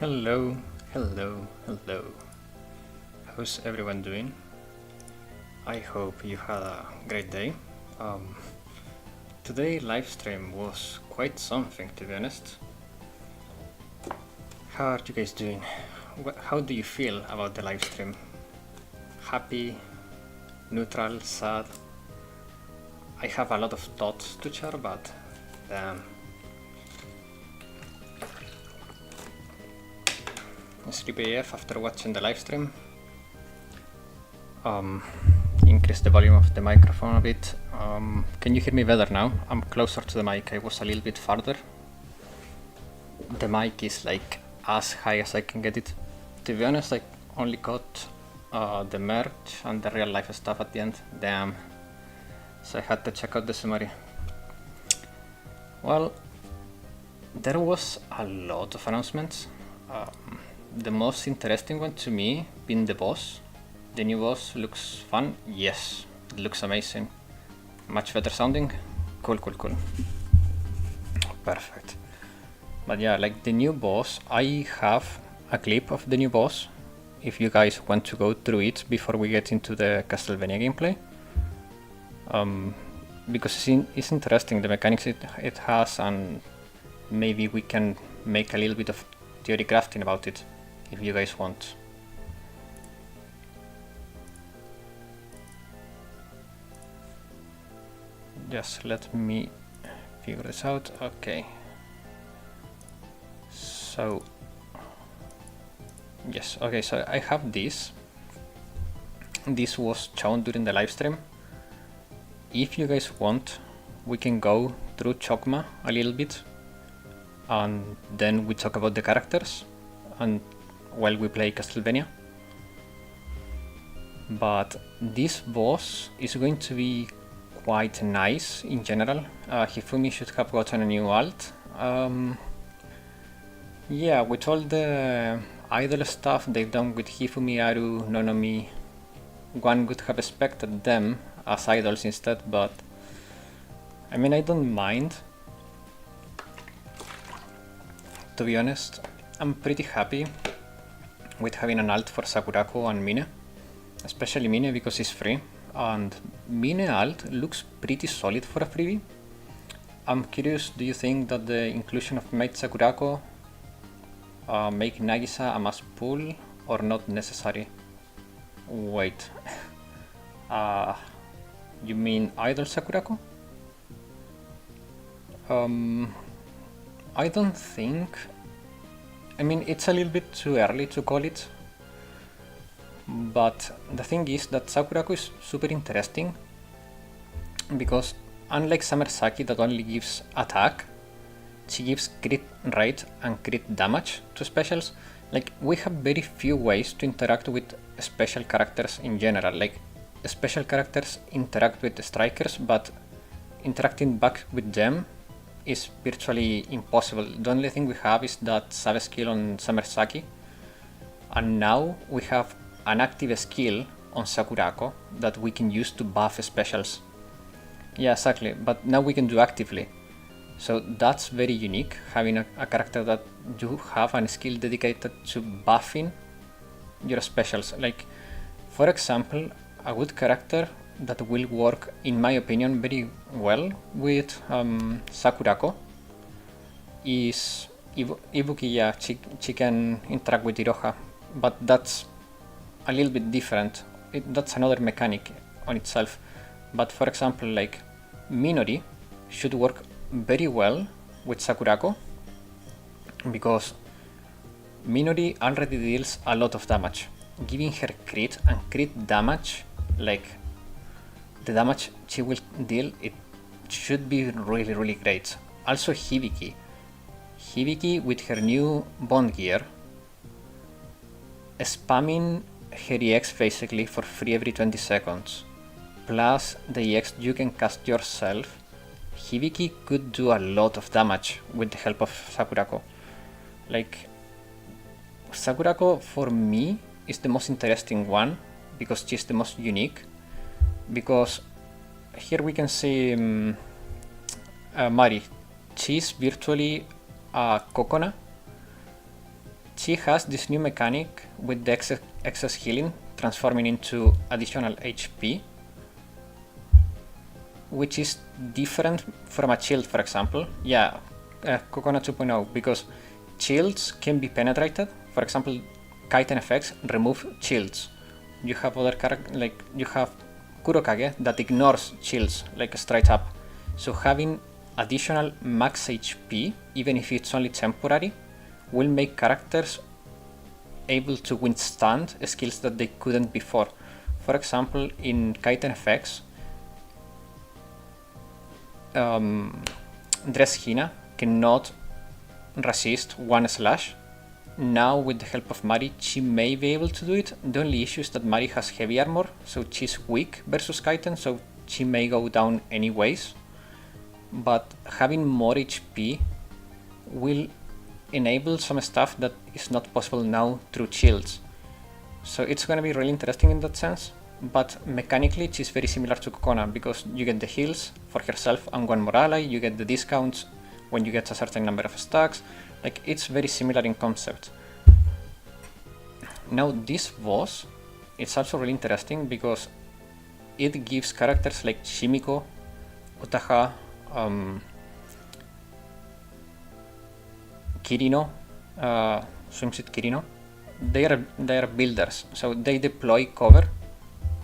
Hello, hello, hello. How's everyone doing? I hope you had a great day. Today live stream was quite something, to be honest. How are you guys doing? How do you feel about the live stream? Happy, neutral, sad? I have a lot of thoughts to share, but sleepy AF after watching the live stream. Increase the volume of the microphone a bit. Can you hear me better now? I'm closer to the mic. I was a little bit farther. The mic is like as high as I can get it. To be honest, I only got the merch and the real life stuff at the end. Damn. So I had to check out the summary. Well, there was a lot of announcements. The most interesting one to me being the boss. The new boss looks fun. Yes, it looks amazing. Much better sounding. Cool. Perfect. But yeah, like the new boss, I have a clip of the new boss if you guys want to go through it before we get into the Castlevania gameplay. Because it's interesting, the mechanics it has, and maybe we can make a little bit of theory crafting about it if you guys want. Just let me figure this out. Okay. So yes, okay, so I have this. This was shown during the live stream. If you guys want, we can go through Chokma a little bit, and then we talk about the characters and while we play Castlevania. But this boss is going to be quite nice in general. Hifumi should have gotten a new alt. Yeah, with all the idol stuff they've done with Hifumi, Aru, Nonomi, one would have expected them as idols instead, but I mean, I don't mind. To be honest, I'm pretty happy with having an alt for Sakurako and Mine, especially Mine because it's free, and Mine alt looks pretty solid for a freebie. I'm curious, do you think that the inclusion of Maid Sakurako make Nagisa a must pull or not necessary? Wait, you mean idol Sakurako? I don't think. I mean, it's a little bit too early to call it, but the thing is that Sakurako is super interesting because unlike Summersaki that only gives attack, she gives crit rate and crit damage to specials. Like, we have very few ways to interact with special characters in general. Like, special characters interact with the strikers, but interacting back with them is virtually impossible. The only thing we have is that sub skill on Summersaki, and now we have an active skill on Sakurako that we can use to buff specials. Yeah, exactly, but now we can do actively. So that's very unique, having a character that you have a skill dedicated to buffing your specials. Like, for example, a good character that will work, in my opinion, very well with Sakurako is Ibuki. Yeah, she can interact with Iroha, but that's a little bit different. That's another mechanic on itself. But for example, like Minori should work very well with Sakurako because Minori already deals a lot of damage. Giving her crit and crit damage, like the damage she will deal, it should be really great. Also Hibiki with her new bond gear, spamming her EX basically for free every 20 seconds, plus the EX you can cast yourself. Hibiki could do a lot of damage with the help of Sakurako. Like, Sakurako for me is the most interesting one because she's the most unique. Because here we can see Mari. She's virtually a Kokona. she has this new mechanic with the excess healing transforming into additional HP, which is different from a shield, for example. Yeah, Coconut 2.0, because shields can be penetrated. For example, Kaiten effects remove shields. You have other characters, like you have Kurokage that ignores shields, like straight up. So having additional max HP, even if it's only temporary, will make characters able to withstand skills that they couldn't before. For example, in Kaiten effects, Dress Hina cannot resist one slash. Now with the help of Mari, she may be able to do it. The only issue is that Mari has heavy armor, so she's weak versus Kaiten, so she may go down anyways. But having more HP will enable some stuff that is not possible now through shields. So it's gonna be really interesting in that sense. But mechanically she's very similar to Kokona, because you get the heals for herself and one more ally, you get the discounts when you get a certain number of stacks. Like, it's very similar in concept. Now this boss, it's also really interesting because it gives characters like Shimiko, Utaha, Kirino, Swimsuit Kirino, they are builders, so they deploy cover.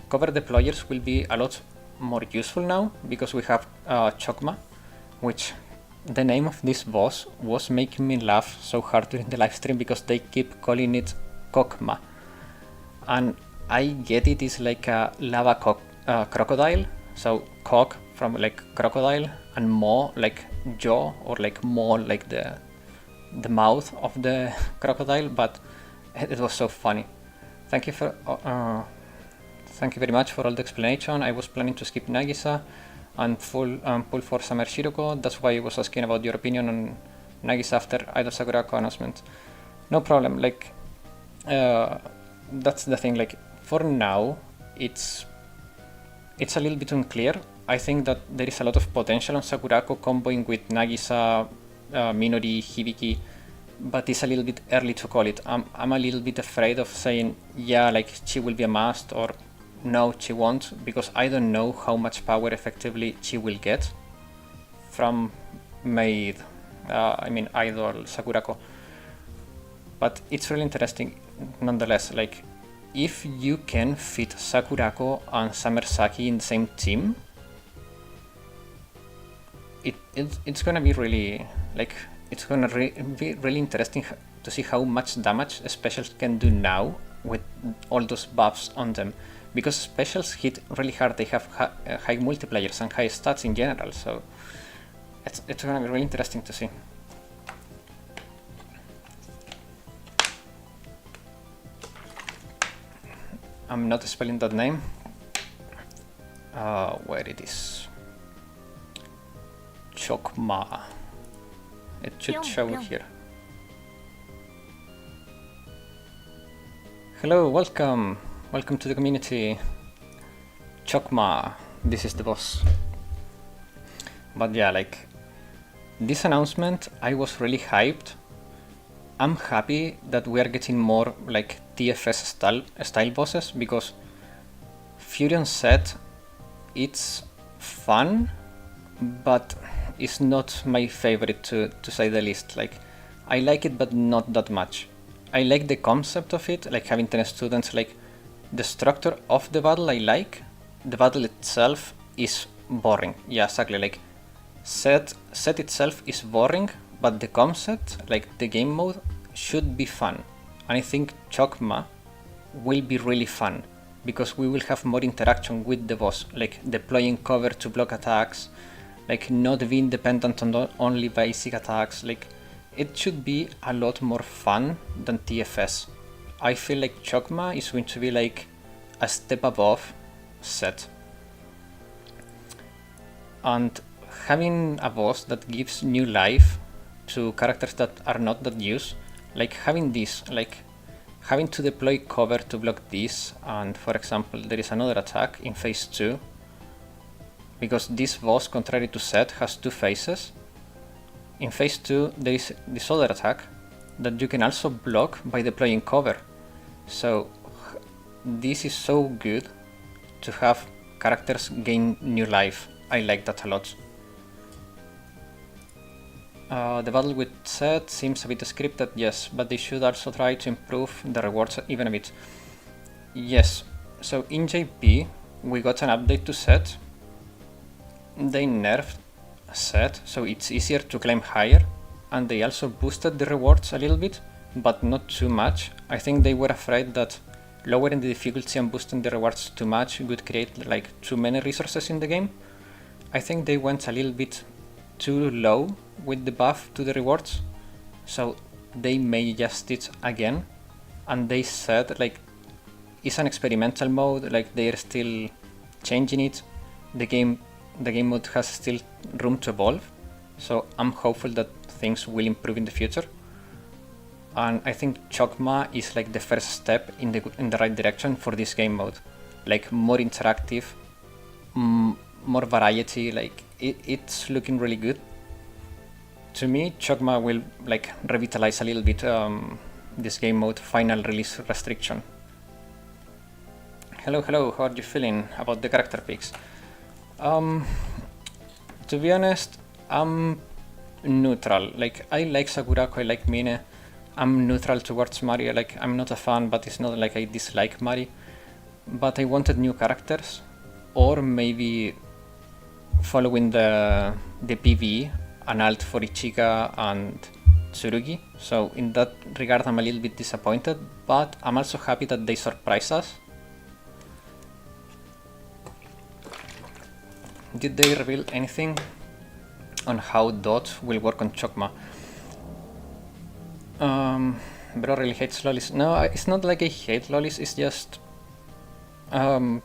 Cover deployers will be a lot more useful now because we have Chokma, which the name of this boss was making me laugh so hard during the live stream because they keep calling it Kokma. And I get it is like a lava crocodile, so cock from like crocodile and maw like jaw, or like maw like the mouth of the crocodile, but it was so funny. Thank you Thank you very much for all the explanation. I was planning to skip Nagisa and pull for Summer Shiroko. That's why I was asking about your opinion on Nagisa after Idol Sakurako announcement. No problem, like, that's the thing, like, for now, it's a little bit unclear. I think that there is a lot of potential on Sakurako comboing with Nagisa, Minori, Hibiki, but it's a little bit early to call it. I'm a little bit afraid of saying, yeah, like, she will be a must, or no, she won't, because I don't know how much power effectively she will get from Idol Sakurako. But it's really interesting nonetheless. Like, if you can fit Sakurako and Summer Saki in the same team, it's gonna be really, like, it's gonna be really interesting to see how much damage specials can do now with all those buffs on them. Because specials hit really hard, they have high multipliers and high stats in general, so it's gonna be really interesting to see. I'm not spelling that name. Where it is? Chokma. It should show here. Hello, welcome. Welcome to the community. Chokma, this is the boss. But yeah, like, this announcement, I was really hyped. I'm happy that we are getting more like TFS style bosses, because Furion set, it's fun, but it's not my favorite to say the least. Like, I like it, but not that much. I like the concept of it, like having 10 students, like, the structure of the battle I like. The battle itself is boring. Yeah, exactly. Like, set itself is boring, but the concept, like the game mode, should be fun. And I think Chokma will be really fun because we will have more interaction with the boss, like deploying cover to block attacks, like not being dependent on only basic attacks. Like, it should be a lot more fun than TFS. I feel like Chokma is going to be like a step above set. And having a boss that gives new life to characters that are not that used, like having this, like having to deploy cover to block this, and for example there is another attack in phase 2, because this boss, contrary to set, has two phases. In phase 2 there is this other attack that you can also block by deploying cover. So this is so good to have characters gain new life. I like that a lot. The battle with Set seems a bit scripted, yes, but they should also try to improve the rewards even a bit. Yes, so in JP we got an update to Set. They nerfed Set, so it's easier to climb higher, and they also boosted the rewards a little bit, but not too much. I think they were afraid that lowering the difficulty and boosting the rewards too much would create like too many resources in the game. I think they went a little bit too low with the buff to the rewards, so they may adjust it again. And they said like it's an experimental mode, like they're still changing it. The game mode has still room to evolve, so I'm hopeful that things will improve in the future. And I think Chokma is like the first step in the right direction for this game mode, like more interactive, more variety. Like it's looking really good. To me, Chokma will like revitalize a little bit this game mode final release restriction. Hello, how are you feeling about the character picks? To be honest, I'm neutral. Like I like Sakurako, I like Mine. I'm neutral towards Mari. Like I'm not a fan, but it's not like I dislike Mari. But I wanted new characters, or maybe following the PvE, an alt for Ichika and Tsurugi. So in that regard, I'm a little bit disappointed, but I'm also happy that they surprised us. Did they reveal anything on how Dot will work on Chokma? Bro really hates lolis. No, it's not like I hate lolis, it's just... I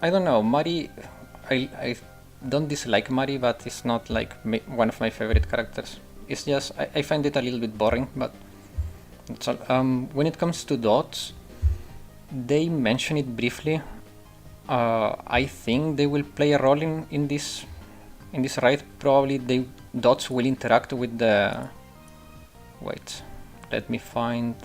don't know, Mari... I don't dislike Mari, but it's not like one of my favorite characters. It's just, I find it a little bit boring, but... That's all. When it comes to Dots, they mention it briefly. I think they will play a role in this raid. Probably Dots will interact with the... Wait, let me find...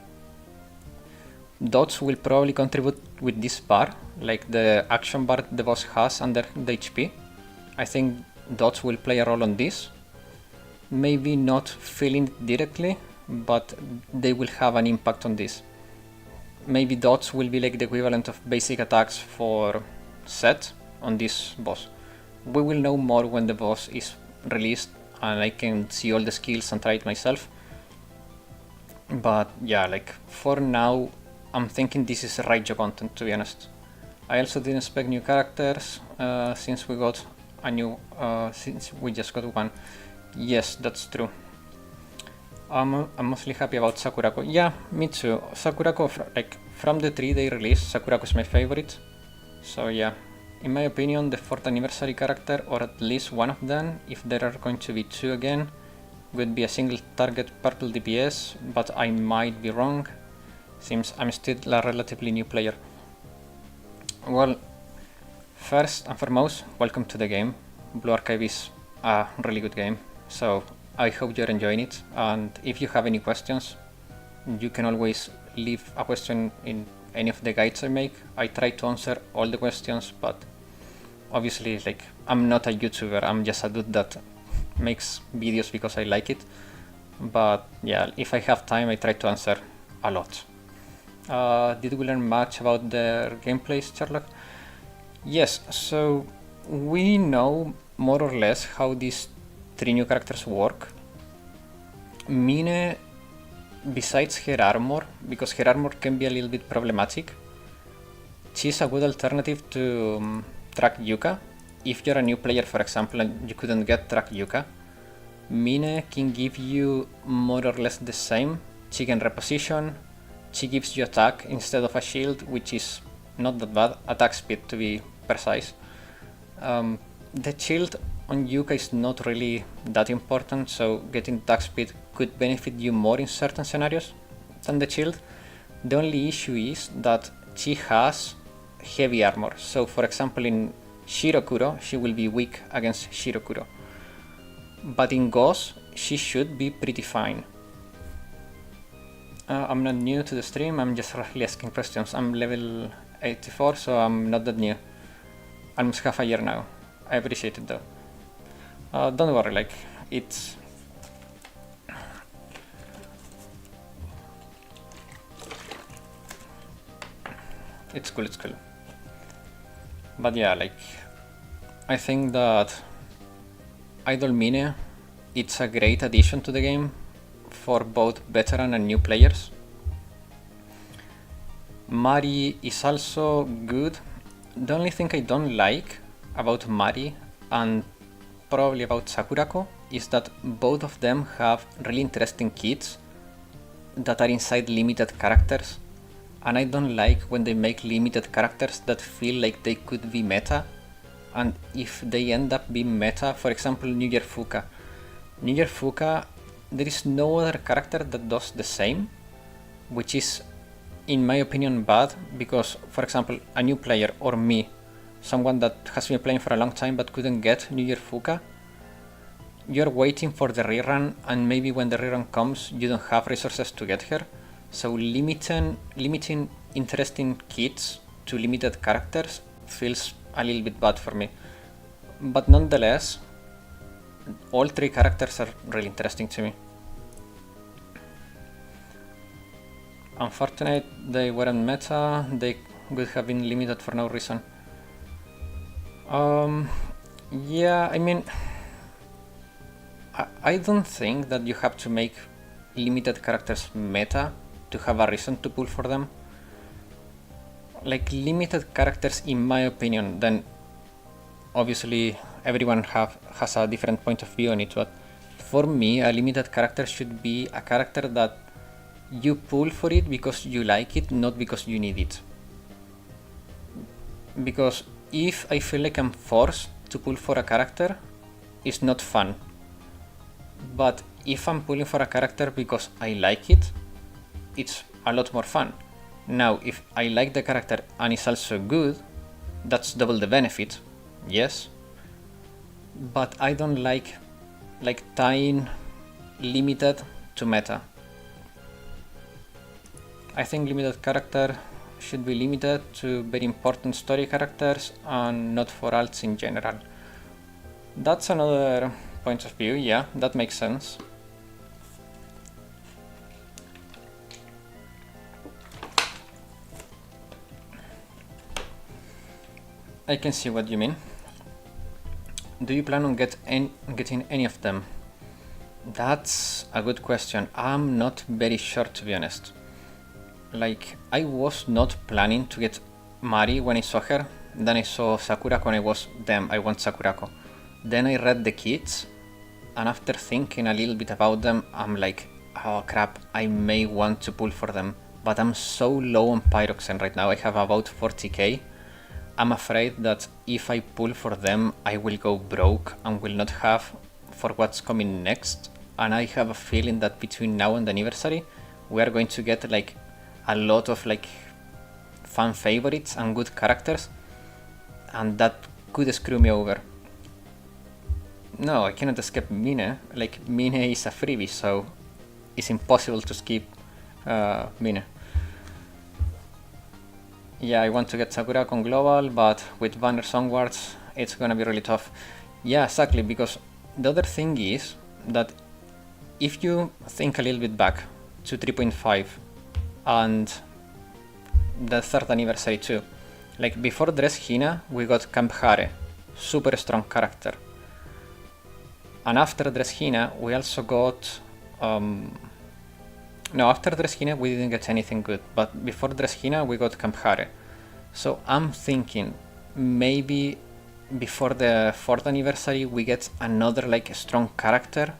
Dots will probably contribute with this bar, like the action bar the boss has under the HP. I think Dots will play a role on this. Maybe not feeling it directly, but they will have an impact on this. Maybe Dots will be like the equivalent of basic attacks for Set on this boss. We will know more when the boss is released and I can see all the skills and try it myself. But yeah, like for now, I'm thinking this is Raijo content, to be honest. I also didn't expect new characters since we got a new, since we just got one. Yes, that's true. I'm mostly happy about Sakurako. Yeah, me too. Sakurako, like from the 3 they released, Sakurako is my favorite. So yeah, in my opinion, the 4th anniversary character, or at least one of them, if there are going to be 2 again, would be a single target purple DPS, but I might be wrong, since I'm still a relatively new player. Well, first and foremost, welcome to the game. Blue Archive is a really good game, so I hope you're enjoying it, and if you have any questions, you can always leave a question in any of the guides I make. I try to answer all the questions, but obviously, like, I'm not a YouTuber, I'm just a dude that makes videos because I like it. But yeah, if I have time, I try to answer a lot. Did we learn much about their gameplays, Sherlock? Yes, so we know more or less how these 3 new characters work. Mine, besides her armor, because her armor can be a little bit problematic, she's a good alternative to track Yuka. If you're a new player, for example, and you couldn't get track Yuka, Mine can give you more or less the same. She can reposition, she gives you attack instead of a shield, which is not that bad, attack speed to be precise. The shield on Yuka is not really that important, so getting attack speed could benefit you more in certain scenarios than the shield. The only issue is that she has heavy armor, so for example in Shirokuro, she will be weak against Shirokuro. But in Ghost, she should be pretty fine. I'm not new to the stream, I'm just roughly asking questions. I'm level 84, so I'm not that new. Almost half a year now. I appreciate it though. Don't worry, like, it's... It's cool, it's cool. But yeah, like, I think that Idol Mine, it's a great addition to the game for both veteran and new players. Mari is also good. The only thing I don't like about Mari and probably about Sakurako is that both of them have really interesting kits that are inside limited characters, and I don't like when they make limited characters that feel like they could be meta, and if they end up being meta, for example New Year Fuka. New Year Fuka, there is no other character that does the same, which is in my opinion bad, because for example a new player or me, someone that has been playing for a long time but couldn't get New Year Fuka, you're waiting for the rerun, and maybe when the rerun comes you don't have resources to get her. So limiting interesting kits to limited characters feels a little bit bad for me. But nonetheless, all three characters are really interesting to me. Unfortunate they weren't meta, they would have been limited for no reason. Yeah, I mean, I don't think that you have to make limited characters meta to have a reason to pull for them. Like, limited characters, in my opinion, then obviously everyone has a different point of view on it, but for me a limited character should be a character that you pull for it because you like it, not because you need it. Because if I feel like I'm forced to pull for a character, it's not fun. But if I'm pulling for a character because I like it, it's a lot more fun. Now, if I like the character and it's also good, that's double the benefit, yes. But I don't like tying limited to meta. I think limited character should be limited to very important story characters and not for alts in general. That's another point of view, yeah, that makes sense. I can see what you mean. Do you plan on getting any of them? That's a good question. I'm not very sure, to be honest. Like, I was not planning to get Mari when I saw her. Then I saw Sakurako and I was, damn, I want Sakurako. Then I read the kits, and after thinking a little bit about them, I'm like, oh crap, I may want to pull for them. But I'm so low on Pyroxene right now, I have about 40k. I'm afraid that if I pull for them, I will go broke and will not have for what's coming next. And I have a feeling that between now and the anniversary, we are going to get like a lot of like fan favorites and good characters, and that could screw me over. No, I cannot escape Mine. Like, Mine is a freebie, so it's impossible to skip Mine. Yeah, I want to get Sakurako on global, but with banners onwards, it's gonna be really tough. Yeah, exactly, because the other thing is that if you think a little bit back to 3.5 and the third anniversary too, like before Dress Hina, we got Camp Hare, super strong character. And after Dress Hina, we also got... no, after Dress Hina, we didn't get anything good, but before Dress Hina, we got Camp Hare. So I'm thinking maybe before the 4th anniversary, we get another like strong character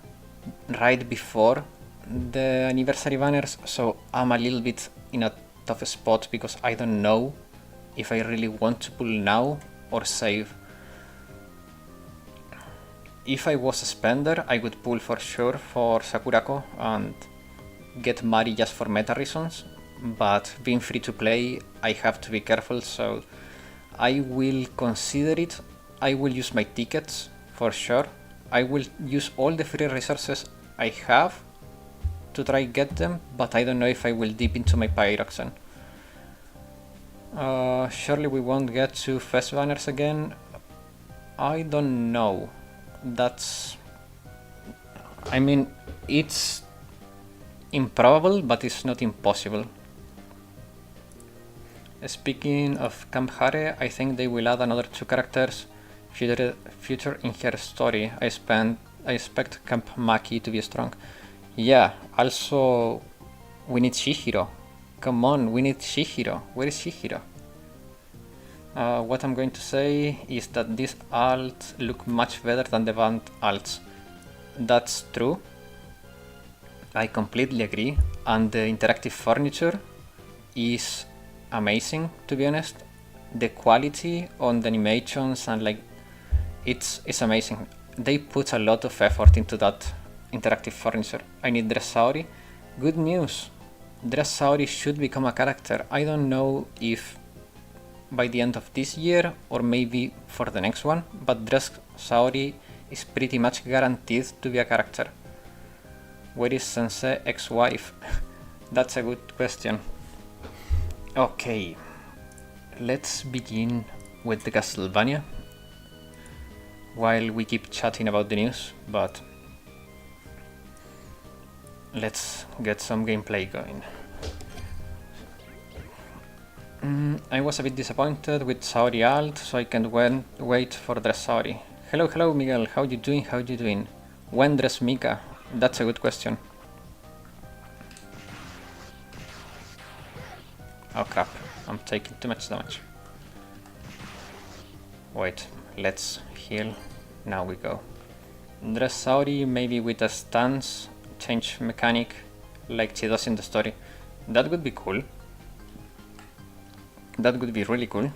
right before the anniversary banners. So I'm a little bit in a tough spot because I don't know if I really want to pull now or save. If I was a spender, I would pull for sure for Sakurako and get Mari just for meta reasons, but being free to play, I have to be careful, so I will consider it. I will use my tickets for sure. I will use all the free resources I have to try get them, but I don't know if I will dip into my Pyroxen. Surely we won't get to fest banners again. I don't know. That's... I mean, it's improbable, but it's not impossible. Speaking of Camp Hare, I think they will add another 2 characters future in her story. I expect Camp Maki to be strong. Yeah, also we need Shihiro. Come on, we need Shihiro. Where is Shihiro? What I'm going to say is that these alts look much better than the banned alts. That's true. I completely agree. And the interactive furniture is amazing, to be honest. The quality on the animations and like it's amazing. They put a lot of effort into that interactive furniture. I need Dressauri. Good news. Dressauri should become a character. I don't know if by the end of this year or maybe for the next one, but Dressauri is pretty much guaranteed to be a character. Where is Sensei ex-wife? That's a good question. Okay, let's begin with the Castlevania while we keep chatting about the news, but let's get some gameplay going. I was a bit disappointed with Saori alt, so I can wait for Dressauri. Hello Miguel, how you doing? When dress Mika? That's a good question. Oh crap, I'm taking too much damage. Wait, let's heal. Now we go. Dressauri maybe with a stance change mechanic like she does in the story. That would be cool. That would be really cool.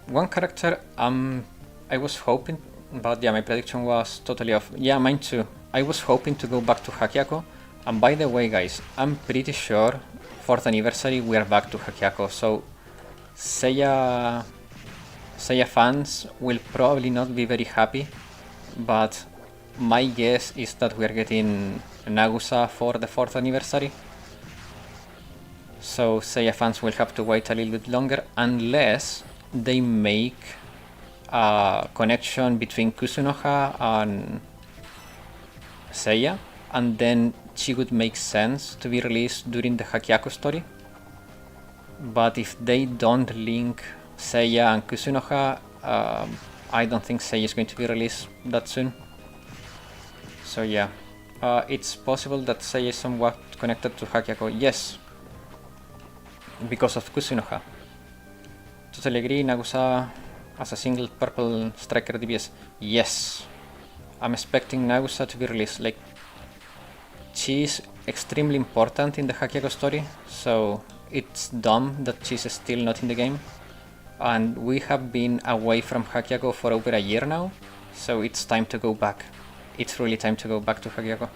One character I was hoping, but yeah, my prediction was totally off. Yeah, mine too. I was hoping to go back to Hakyako. And by the way guys, I'm pretty sure 4th anniversary we are back to Hakyako, so Seiya fans will probably not be very happy, but my guess is that we are getting Nagusa for the 4th anniversary. So Seiya fans will have to wait a little bit longer unless they make a connection between Kusunoha and Seiya, and then she would make sense to be released during the Hakyako story. But if they don't link Seiya and Kusunoha, I don't think Seiya is going to be released that soon. So yeah, it's possible that Seiya is somewhat connected to Hakyako. Yes, because of Kusunoha. Totally agree, Nagusa as a single purple striker DPS. Yes, I'm expecting Nagusa to be released. Like, she's extremely important in the Hakyako story, so it's dumb that she's still not in the game. And we have been away from Hakyako for over a year now, so it's time to go back. It's really time to go back to Hakyako.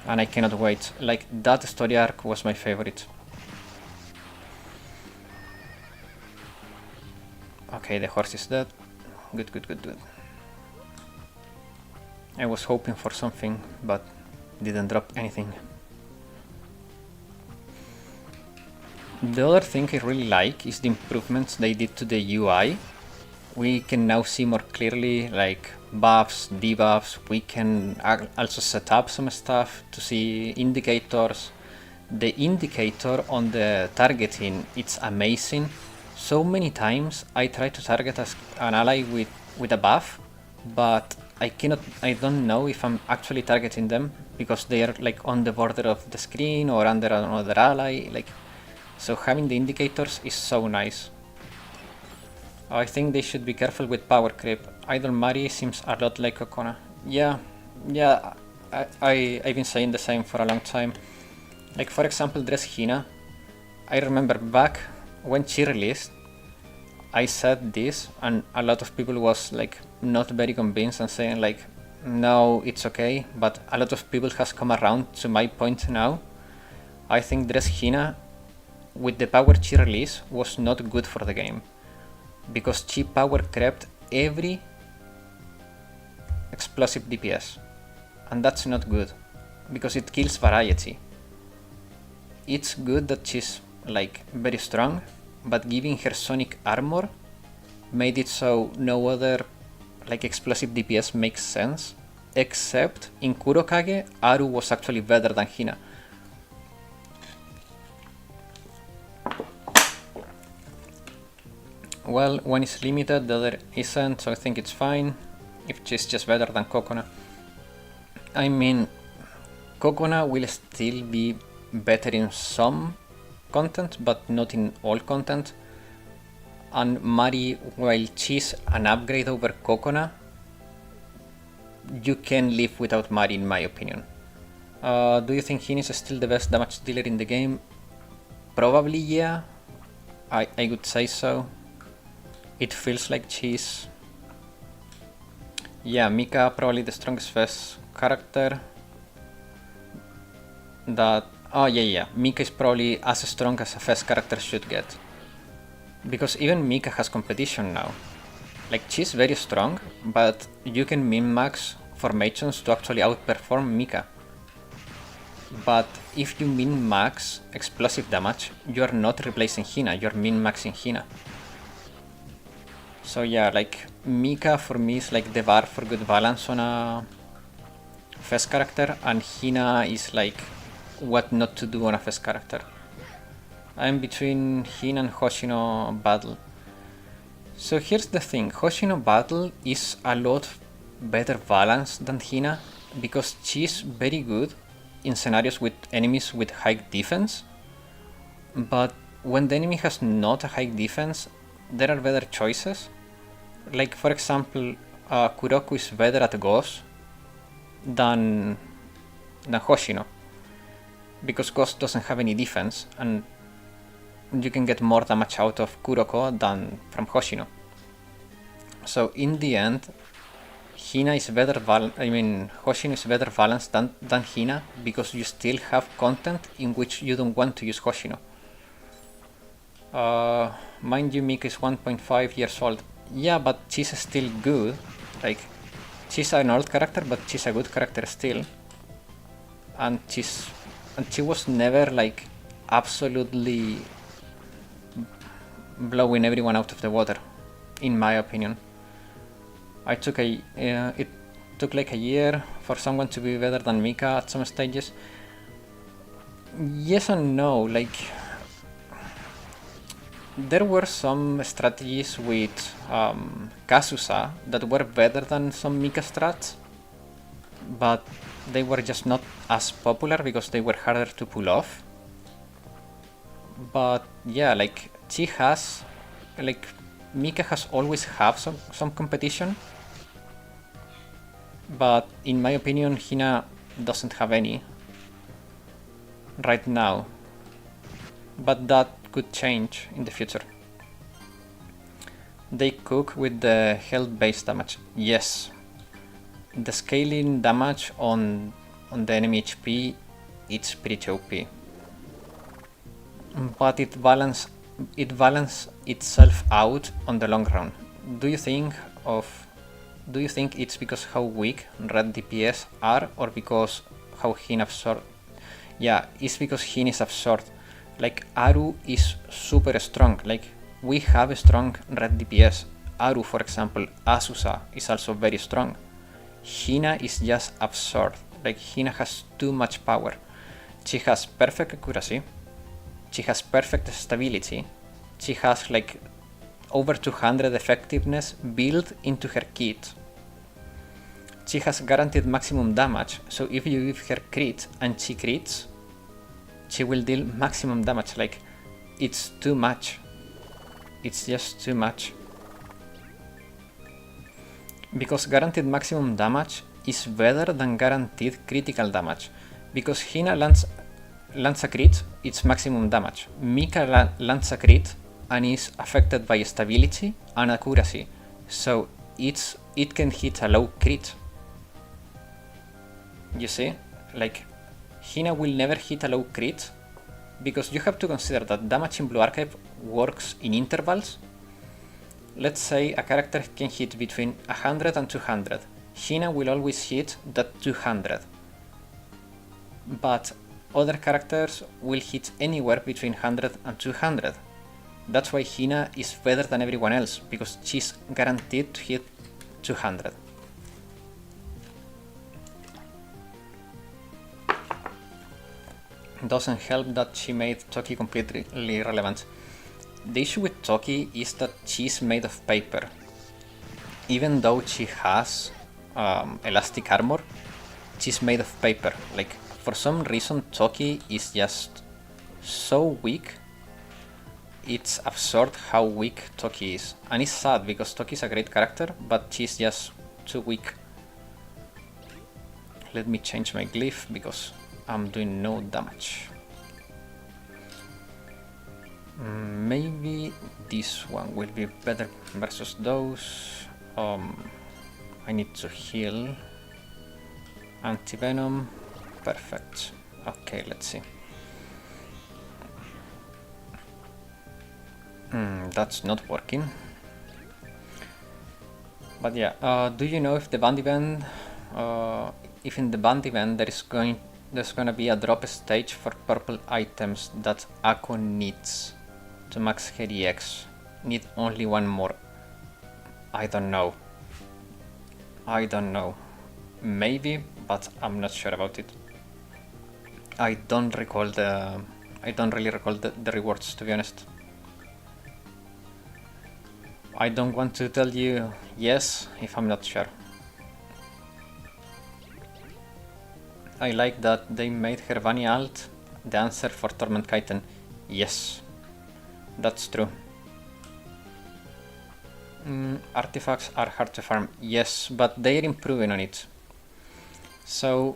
And I cannot wait. Like, that story arc was my favorite. Okay, the horse is dead. Good. I was hoping for something, but didn't drop anything. The other thing I really like is the improvements they did to the UI. We can now see more clearly like buffs, debuffs. We can also set up some stuff to see indicators. The indicator on the targeting, it's amazing. So many times I try to target an ally with a buff, but I don't know if I'm actually targeting them because they are like on the border of the screen or under another ally. Like, so having the indicators is so nice. I think they should be careful with power creep. Idol Mari seems a lot like Okona. Yeah, I've been saying the same for a long time. Like, for example, Dress Hina. I remember back when she released, I said this and a lot of people was like not very convinced and saying like, no, it's okay, but a lot of people has come around to my point now. I think Dress Hina with the power she released was not good for the game because she power crept every explosive DPS, and that's not good, because it kills variety. It's good that she's like very strong, but giving her sonic armor made it so no other like explosive DPS makes sense, except in Kurokage, Aru was actually better than Hina. Well, one is limited, the other isn't, so I think it's fine if she's just better than Kokona. I mean, Kokona will still be better in some content, but not in all content. And Mari, while she's an upgrade over Kokona, you can live without Mari in my opinion. Do you think Hin is still the best damage dealer in the game? Probably yeah, I would say so. It feels like she's... Yeah, Mika probably the strongest first character. That... Oh yeah, Mika is probably as strong as a first character should get. Because even Mika has competition now. Like, she's very strong, but you can min-max formations to actually outperform Mika. But if you min-max explosive damage, you are not replacing Hina, you're min-maxing Hina. So yeah, like, Mika for me is like the bar for good balance on a first character, and Hina is like what not to do on a first character. I'm between Hina and Hoshino battle. So here's the thing, Hoshino battle is a lot better balanced than Hina, because she's very good in scenarios with enemies with high defense, but when the enemy has not a high defense, there are better choices. Like, for example, Kuroko is better at Ghost than Hoshino, because Ghost doesn't have any defense, and you can get more damage out of Kuroko than from Hoshino. So in the end, Hina is better Hoshino is better balanced than Hina, because you still have content in which you don't want to use Hoshino. Mind you, Mika is 1.5 years old. Yeah, but she's still good. Like, she's an old character, but she's a good character still. And she was never like absolutely blowing everyone out of the water, in my opinion. It took like a year for someone to be better than Mika at some stages. Yes and no, like, there were some strategies with Kazusa that were better than some Mika strats, but they were just not as popular because they were harder to pull off. But yeah, like, Mika has always had some competition, but in my opinion, Hina doesn't have any right now, but that could change in the future. They cook with the health-based damage. Yes, the scaling damage on the enemy HP, it's pretty OP, but it balance itself out on the long run. Do you think it's because how weak red DPS are, or because how Hin absorbed? Yeah, it's because Hin is absorbed. Like, Aru is super strong. Like, we have a strong red DPS. Aru, for example, Asusa is also very strong. Hina is just absorbed. Like, Hina has too much power. She has perfect accuracy. She has perfect stability. She has like over 200 effectiveness built into her kit. She has guaranteed maximum damage, so if you give her crit and she crits, she will deal maximum damage. Like, it's too much. It's just too much. Because guaranteed maximum damage is better than guaranteed critical damage. Because Hina lands a crit, it's maximum damage. Mika lands a crit and is affected by stability and accuracy, so it can hit a low crit. You see? Like, Hina will never hit a low crit, because you have to consider that damage in Blue Archive works in intervals. Let's say a character can hit between 100 and 200. Hina will always hit that 200. But other characters will hit anywhere between 100 and 200. That's why Hina is better than everyone else, because she's guaranteed to hit 200. Doesn't help that she made Toki completely irrelevant. The issue with Toki is that she's made of paper. Even though she has elastic armor, she's made of paper. Like, for some reason Toki is just so weak. It's absurd how weak Toki is. And it's sad because Toki is a great character, but she's just too weak. Let me change my glyph because I'm doing no damage. Maybe this one will be better versus those. I need to heal. Anti-venom. Perfect. Okay, let's see. That's not working. But yeah, do you know if the band event, if in the band event there's gonna be a drop stage for purple items that Ako needs to max her EX? Need only one more. I don't know. Maybe, but I'm not sure about it. I don't really recall the rewards, to be honest. I don't want to tell you yes if I'm not sure. I like that they made her Vani alt the answer for Torment Kitten. Yes, that's true. Artifacts are hard to farm. Yes, but they're improving on it. So,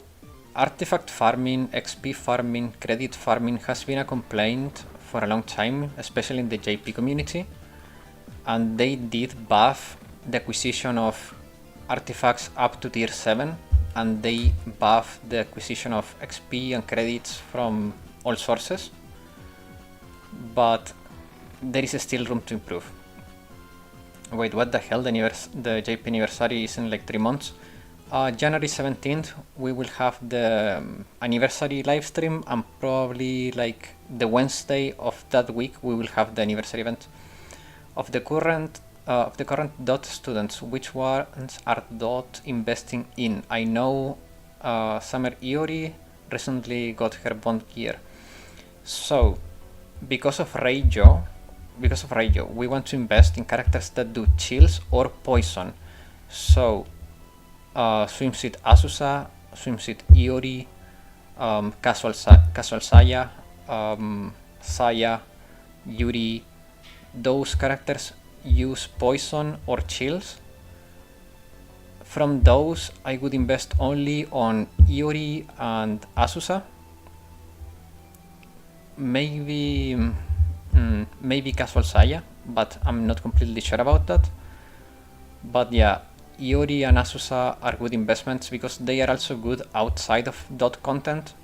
artifact farming, XP farming, credit farming has been a complaint for a long time, especially in the JP community. And they did buff the acquisition of artifacts up to tier 7, and they buff the acquisition of XP and credits from all sources. But there is still room to improve. Wait, what the hell? The JP anniversary is in like 3 months. January 17th we will have the anniversary livestream, and probably like the Wednesday of that week we will have the anniversary event. Of the current DOT students, which ones are DOT investing in? I know Summer Iori recently got her bond gear. So because of Reijo, we want to invest in characters that do chills or poison. So Swimsuit Asusa, Swimsuit Iori, Casual Saya, Saya, Yuri. Those characters use poison or chills. From those, I would invest only on Iori and Asusa. Maybe Casual Saya, but I'm not completely sure about that. But yeah, Iori and Asusa are good investments because they are also good outside of DOT content.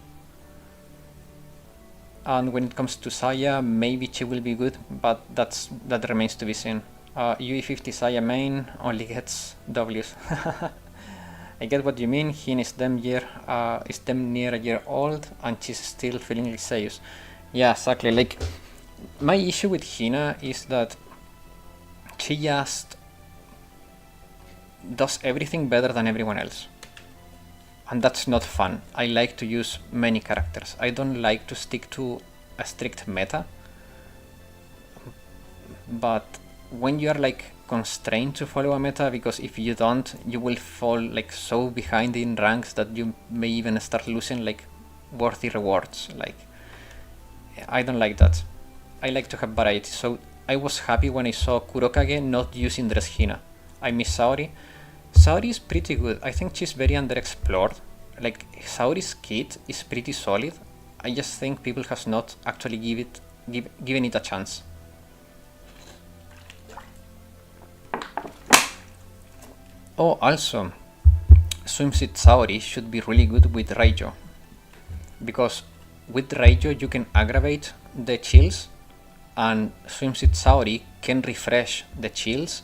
And when it comes to Saya, maybe she will be good, but that remains to be seen. UE50 Saya main only gets Ws. I get what you mean. Hin is damn near a year old, and she's still feeling like Zeus. Yeah, exactly. Like, my issue with Hina is that she just does everything better than everyone else. And that's not fun. I like to use many characters. I don't like to stick to a strict meta. But when you are like constrained to follow a meta, because if you don't, you will fall like so behind in ranks that you may even start losing like worthy rewards. Like, I don't like that. I like to have variety. So I was happy when I saw Kurokage not using Dress Hina. I miss Saori. Saori is pretty good. I think she's very underexplored. Like, Saori's kit is pretty solid. I just think people has not actually given it a chance. Oh, also, Swimsuit Saori should be really good with Reijo. Because with Reijo you can aggravate the chills, and Swimsuit Saori can refresh the chills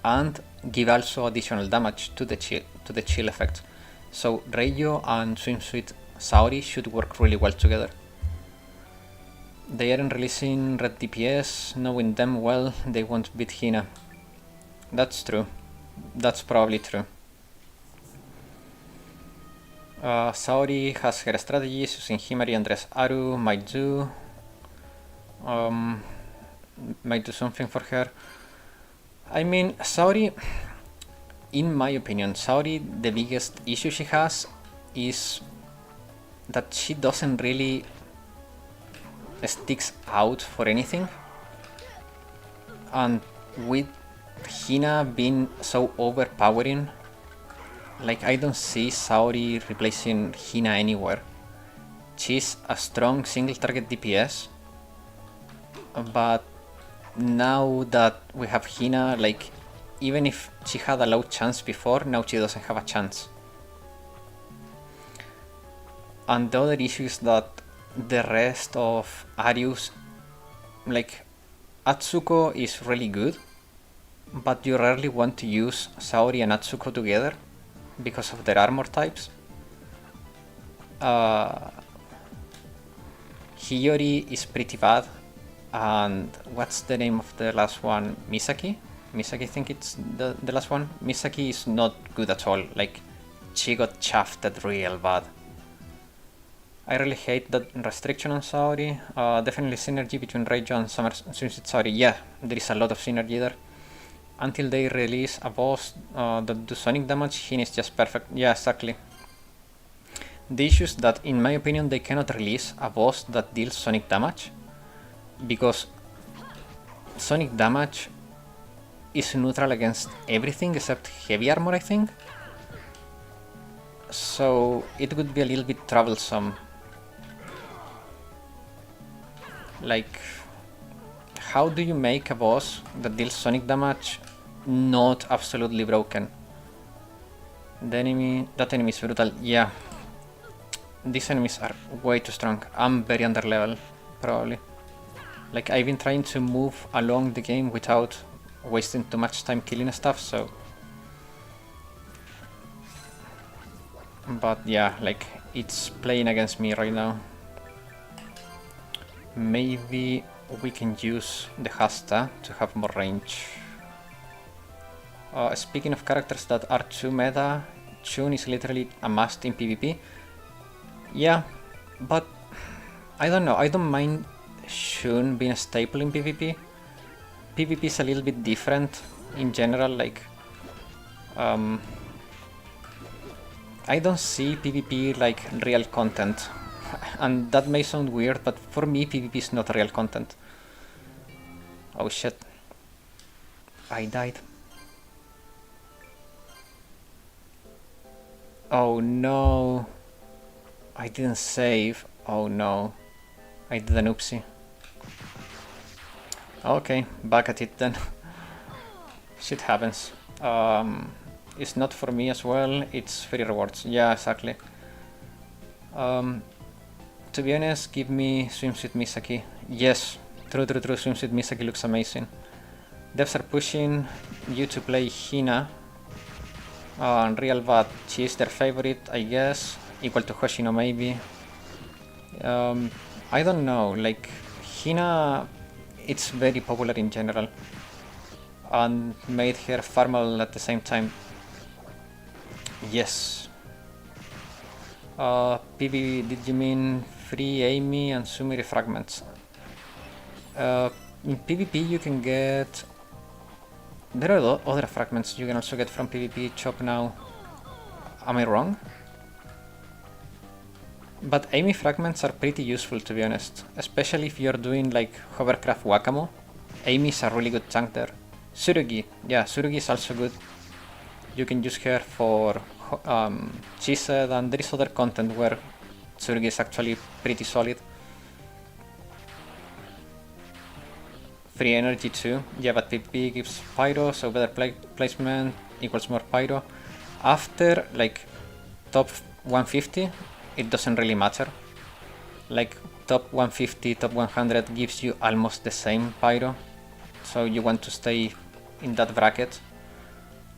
and give also additional damage to the chill effect. So Reggio and Swimsuit Saori should work really well together. They aren't releasing red DPS, knowing them well, they won't beat Hina. That's true. That's probably true. Saori has her strategies, using Himari and Dress Aru, might do something for her. I mean, Saori, in my opinion, Saori, the biggest issue she has is that she doesn't really sticks out for anything. And with Hina being so overpowering, like, I don't see Saori replacing Hina anywhere. She's a strong single target DPS, but now that we have Hina, like, even if she had a low chance before, now she doesn't have a chance. And the other issue is that the rest of Arius, like, Atsuko is really good, but you rarely want to use Saori and Atsuko together because of their armor types. Hiyori is pretty bad, and what's the name of the last one? Misaki? Misaki, I think it's the last one. Misaki is not good at all, like, she got shafted real bad. I really hate that restriction on Saori. Definitely synergy between Reggio and Summer Swimsuit Saori. Yeah, there is a lot of synergy there. Until they release a boss that do sonic damage, Hin is just perfect. Yeah, exactly. The issue is that, in my opinion, they cannot release a boss that deals sonic damage, because sonic damage is neutral against everything except heavy armor, I think. So it would be a little bit troublesome. Like, how do you make a boss that deals sonic damage not absolutely broken? That enemy is brutal. Yeah, these enemies are way too strong. I'm very under level, probably. Like, I've been trying to move along the game without wasting too much time killing stuff, so... But yeah, like, it's playing against me right now. Maybe we can use the Hasta to have more range. Speaking of characters that are too meta, Chun is literally a must in PvP. Yeah, but I don't know, I don't mind Shun being a staple in PvP. PvP is a little bit different in general, like... I don't see PvP like real content. And that may sound weird, but for me PvP is not real content. Oh shit. I died. Oh no. I didn't save. Oh no. I did an oopsie. Okay, back at it then. Shit happens. It's not for me as well, it's free rewards. Yeah, exactly. To be honest, give me Swimsuit Misaki. Yes, true, Swimsuit Misaki looks amazing. Devs are pushing you to play Hina. Real bad, she is their favorite, I guess. Equal to Hoshino maybe. I don't know, like, Hina, it's very popular in general. And made her farmable at the same time. Yes. PvP, did you mean free Amy and Sumiri fragments? In PvP you can get... There are other fragments you can also get from PvP Chop now. Am I wrong? But Amy fragments are pretty useful, to be honest. Especially if you're doing like hovercraft Wakamo. Amy is a really good tank there. Tsurugi, yeah, Tsurugi is also good. You can use her for Chise, and there is other content where Tsurugi is actually pretty solid. Free energy too, yeah, but PvP gives pyro, so better placement equals more pyro. After like top 150, it doesn't really matter. Like top 150, top 100 gives you almost the same pyro, so you want to stay in that bracket.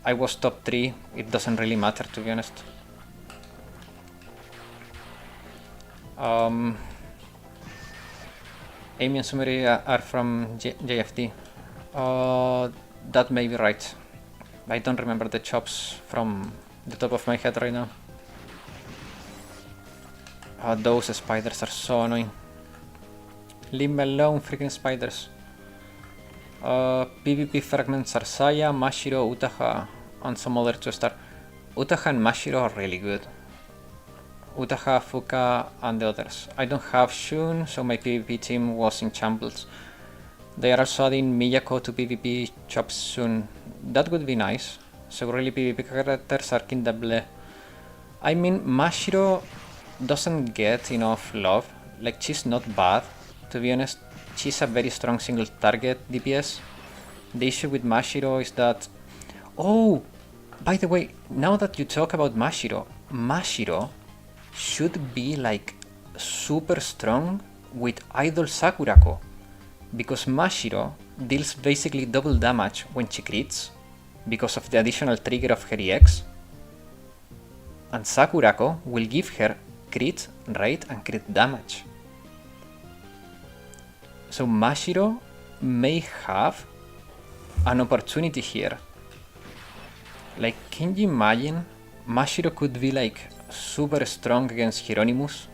I was top 3, it doesn't really matter, to be honest. Amy and Sumeri are from JFD. That may be right. I don't remember the chops from the top of my head right now. Those spiders are so annoying. Leave me alone, freaking spiders. PvP fragments are Saya, Mashiro, Utaha, and some other 2-star. Utaha and Mashiro are really good. Utaha, Fuka, and the others. I don't have Shun, so my PvP team was in shambles. They are also adding Miyako to PvP chops soon. That would be nice. So really PvP characters are kinda bleh. I mean, Mashiro doesn't get enough love. Like, she's not bad, to be honest. She's a very strong single target DPS. The issue with Mashiro is that... Oh! By the way, now that you talk about Mashiro, Mashiro should be like super strong with Idol Sakurako. Because Mashiro deals basically double damage when she crits, because of the additional trigger of her EX. And Sakurako will give her crit rate and crit damage. So Mashiro may have an opportunity here. Like, can you imagine? Mashiro could be like super strong against Hieronymus.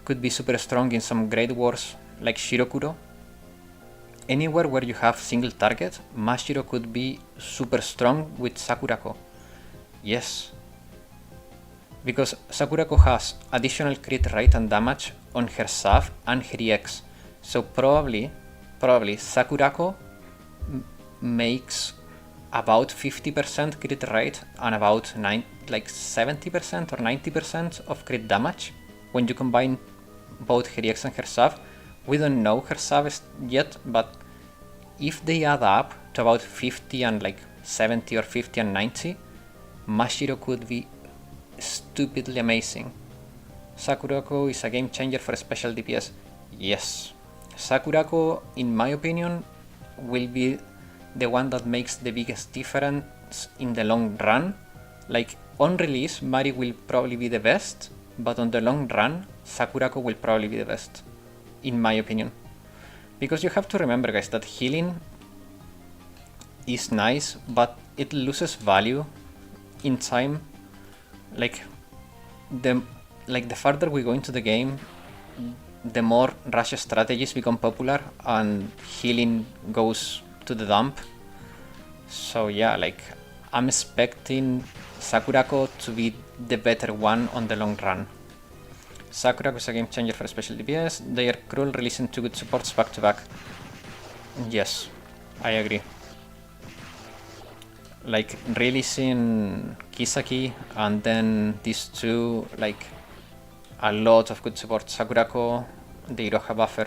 Could be super strong in some Great Wars like Shirokuro. Anywhere where you have single target, Mashiro could be super strong with Sakurako. Yes. Because Sakurako has additional crit rate and damage on her sub and her EX. So probably Sakurako makes about 50% crit rate and about 70% or 90% of crit damage when you combine both her EX and her sub. We don't know her sub yet, but if they add up to about 50 and like 70 or 50 and 90, Mashiro could be stupidly amazing. Sakurako is a game changer for special DPS. Yes. Sakurako, in my opinion, will be the one that makes the biggest difference in the long run. Like, on release, Mari will probably be the best, but on the long run, Sakurako will probably be the best, in my opinion. Because you have to remember, guys, that healing is nice, but it loses value in time. Like the farther we go into the game, the more rush strategies become popular and healing goes to the dump. So yeah, like, I'm expecting Sakurako to be the better one on the long run. Sakurako is a game changer for special DPS. They are cruel releasing 2 good supports back to back. Yes, I agree. Like, releasing Kisaki and then these 2, like, a lot of good support. Sakurako, the Iroha buffer.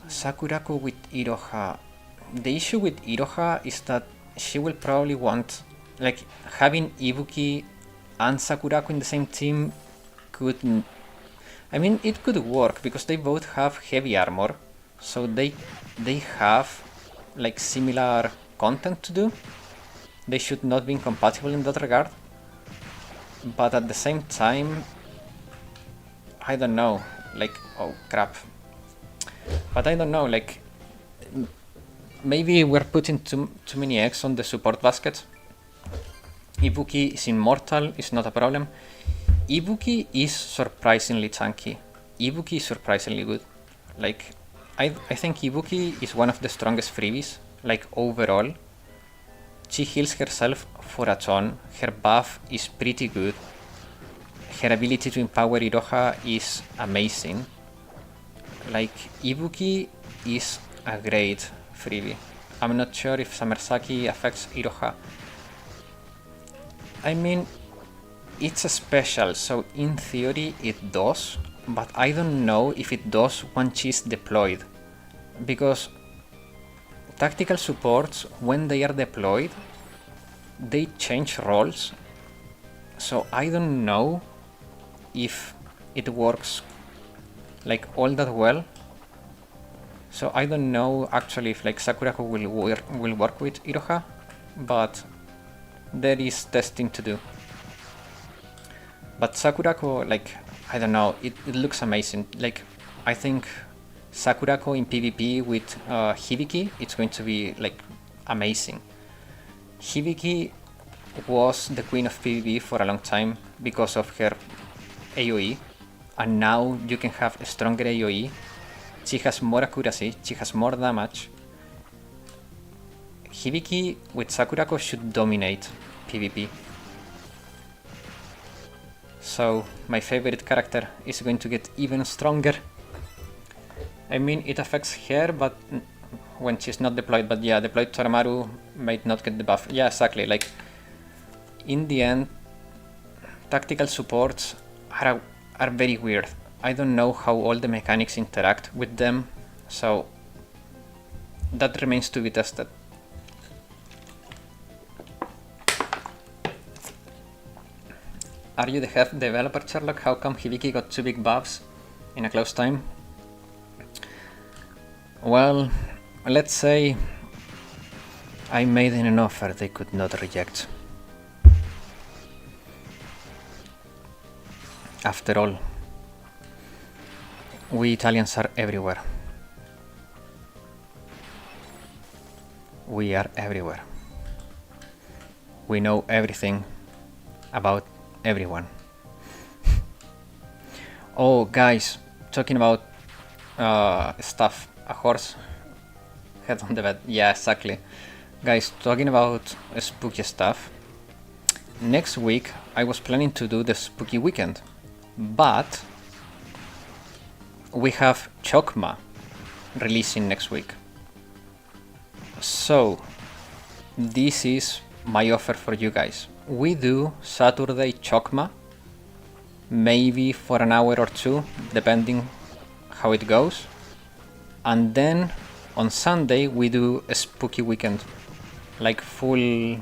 Sakurako with Iroha. The issue with Iroha is that she will probably want, like, having Ibuki and Sakurako in the same team could... I mean, it could work because they both have heavy armor, so they have, like, similar content to do. They should not be incompatible in that regard. But at the same time, I don't know, like, oh crap. But I don't know, like, maybe we're putting too many eggs on the support basket. Ibuki is immortal, it's not a problem. Ibuki is surprisingly tanky. Ibuki is surprisingly good. Like, I think Ibuki is one of the strongest freebies, like, overall. She heals herself for a ton, her buff is pretty good. Her ability to empower Iroha is amazing. Like, Ibuki is a great freebie. I'm not sure if Summersaki affects Iroha. I mean, it's a special, so in theory it does, but I don't know if it does once she's deployed. Because tactical supports, when they are deployed, they change roles. So I don't know if it works like all that well. So I don't know actually if like Sakurako will work with Iroha, but there is testing to do. But Sakurako, like, I don't know, it looks amazing. Like, I think Sakurako in PvP with Hibiki, it's going to be like amazing. Hibiki was the queen of PvP for a long time because of her AoE, and now you can have a stronger AoE. She has more accuracy, she has more damage. Hibiki with Sakurako should dominate PvP. So my favorite character is going to get even stronger. I mean, it affects her, but when she's not deployed, but yeah, deployed Toramaru might not get the buff. Yeah, exactly, like, in the end, tactical supports are very weird. I don't know how all the mechanics interact with them, so that remains to be tested. Are you the head developer, Sherlock? How come Hibiki got 2 big buffs in a close time? Well, let's say I made an offer they could not reject. After all, we Italians are everywhere. We are everywhere. We know everything about everyone. Oh, guys, talking about stuff. A horse head on the bed. Yeah, exactly. Guys, talking about spooky stuff. Next week, I was planning to do the spooky weekend, but we have Chokma releasing next week. So, this is my offer for you guys. We do Saturday Chokma, maybe for an hour or two, depending how it goes. And then on Sunday we do a spooky weekend, like full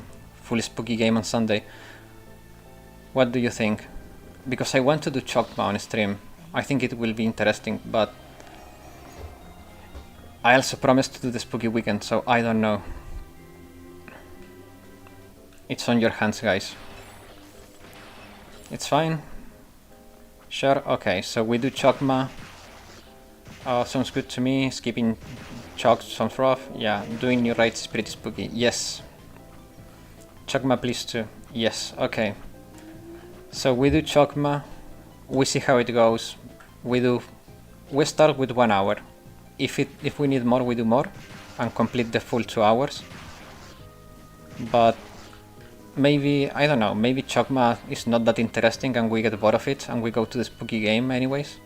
spooky game on Sunday. What do you think? Because I want to do Chokma on stream. I think it will be interesting, but I also promised to do the spooky weekend, so I don't know. It's on your hands, guys. It's fine. Sure, okay, so we do Chokma. Sounds good to me. Skipping Chok sounds rough. Yeah, doing new raids is pretty spooky. Yes. Chokma please too. Yes, okay. So we do Chokma. We see how it goes. We start with 1 hour. If we need more, we do more and complete the full 2 hours. But maybe, I don't know, maybe Chokma is not that interesting and we get bored of it and we go to the spooky game anyways.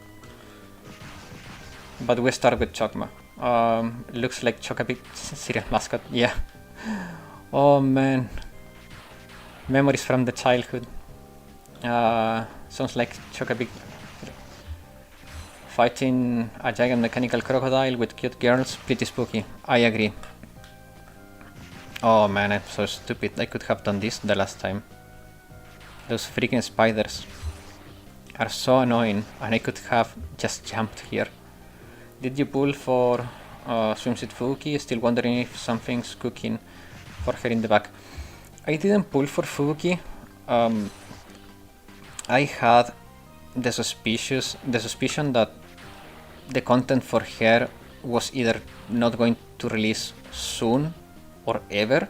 But we start with Chokma. Looks like Chocapic serial mascot, yeah. Oh man. Memories from the childhood. Sounds like Chocapic fighting a giant mechanical crocodile with cute girls, pretty spooky. I agree. Oh man, I'm so stupid. I could have done this the last time. Those freaking spiders are so annoying and I could have just jumped here. Did you pull for Swimsuit Fubuki? Still wondering if something's cooking for her in the back. I didn't pull for Fubuki. I had the suspicion that the content for her was either not going to release soon or ever,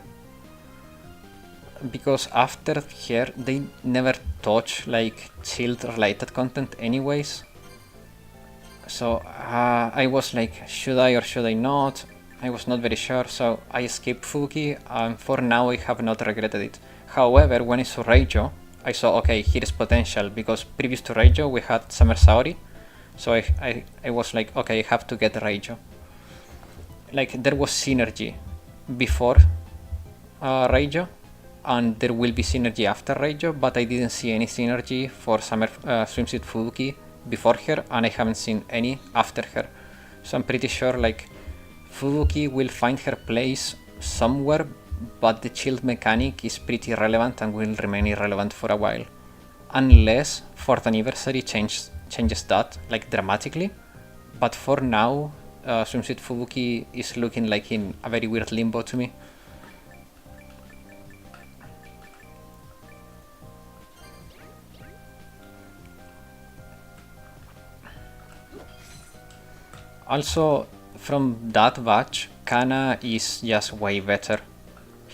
because after her they never touch like child related content anyways. So I was like, should I or should I not? I was not very sure, so I skipped Fubuki, and for now I have not regretted it. However, when I saw Reijo, I saw, okay, here is potential, because previous to Reijo we had Summer Saori, so I was like, okay, I have to get Reijo. Like, there was synergy before Reijo, and there will be synergy after Reijo, but I didn't see any synergy for Summer Swimsuit Fubuki before her, and I haven't seen any after her. So I'm pretty sure like Fubuki will find her place somewhere, but the shield mechanic is pretty relevant and will remain irrelevant for a while. Unless 4th anniversary changes that like dramatically. But for now, Swimsuit Fubuki is looking like in a very weird limbo to me. Also, from that batch, Kana is just way better.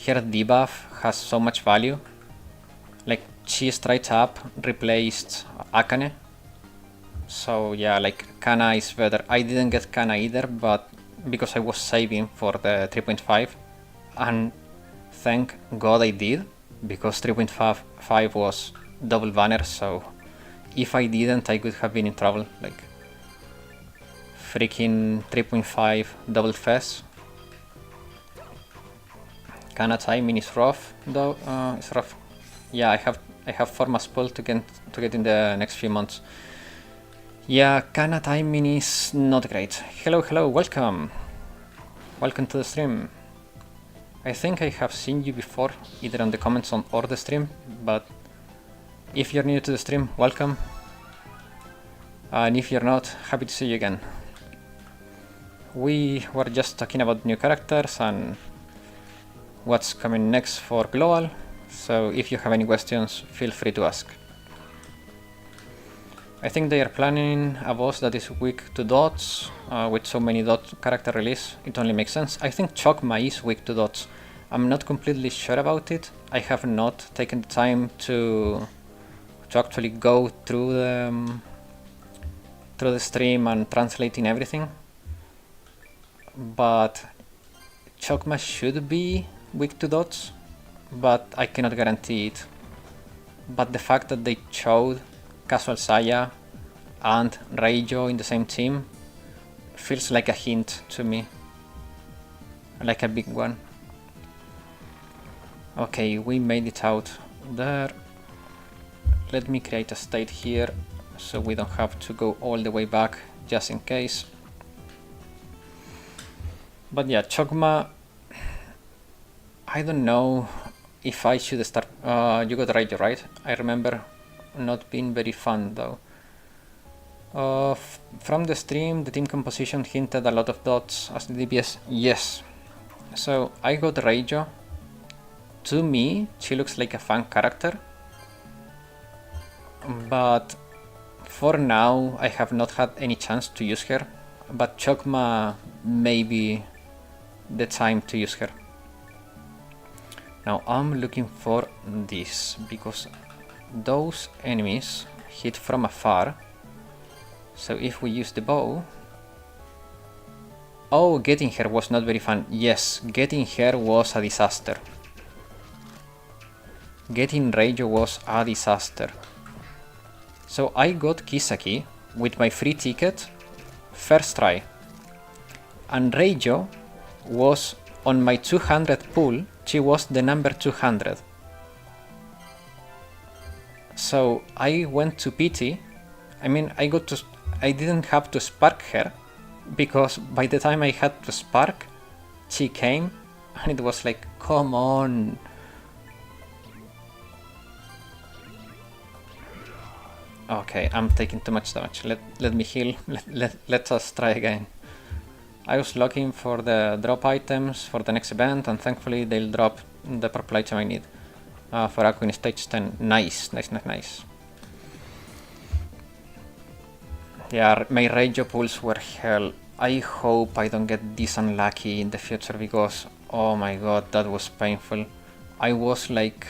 Her debuff has so much value. Like, she straight up replaced Akane. So yeah, like, Kana is better. I didn't get Kana either, but because I was saving for the 3.5, and thank God I did, because 3.5 was double banner, so if I didn't, I could have been in trouble. Like, freaking 3.5 double fess. Kana timing is rough, though. It's rough. Yeah, I have formas pulled to get in the next few months. Yeah, Kana timing is not great. Hello, welcome. Welcome to the stream. I think I have seen you before, either on the comments on or the stream, but if you're new to the stream, welcome. And if you're not, happy to see you again. We were just talking about new characters and what's coming next for Global, so if you have any questions, feel free to ask. I think they are planning a boss that is weak to dots. With so many dot character release, it only makes sense. I think Chokma is weak to dots. I'm not completely sure about it. I have not taken the time to actually go through the stream and translating everything. But Chokma should be weak to dots, but I cannot guarantee it. But the fact that they showed Casual Saya and Reijo in the same team feels like a hint to me, like a big one. Okay, we made it out there. Let me create a state here so we don't have to go all the way back just in case. But yeah, Chokma, I don't know if I should start. You got Reijo, right? I remember not being very fun though. From the stream, the team composition hinted a lot of dots as the DPS. Yes. So I got Reijo. To me, she looks like a fun character. But for now, I have not had any chance to use her. But Chokma may be the time to use her. Now I'm looking for this, because those enemies hit from afar. So if we use the bow... Oh, getting her was not very fun. Yes, getting her was a disaster. Getting Reijo was a disaster. So I got Kisaki with my free ticket first try. And Reijo was on my 200 pool. She was the number 200. So I went to pity. I mean, I didn't have to spark her, because by the time I had to spark, she came, and it was like, come on. Okay, I'm taking too much damage. Let me heal. Let us try again. I was looking for the drop items for the next event, and thankfully they'll drop the purple item I need. For Aku in stage 10. Nice. Yeah, my Reijo pulls were hell. I hope I don't get this unlucky in the future, because oh my god, that was painful. I was like,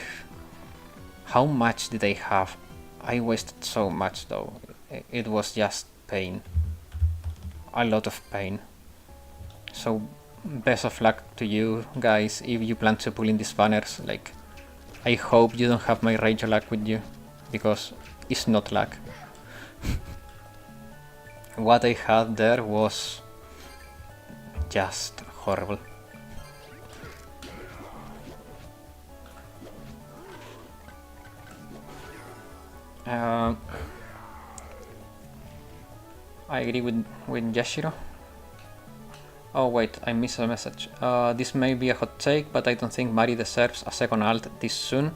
how much did I have? I wasted so much though. It was just pain. A lot of pain. So best of luck to you guys if you plan to pull in these banners. Like, I hope you don't have my Reijo luck with you, because it's not luck. What I had there was just horrible. I agree with Yashiro. Oh wait, I missed a message. This may be a hot take, but I don't think Mari deserves a second alt this soon.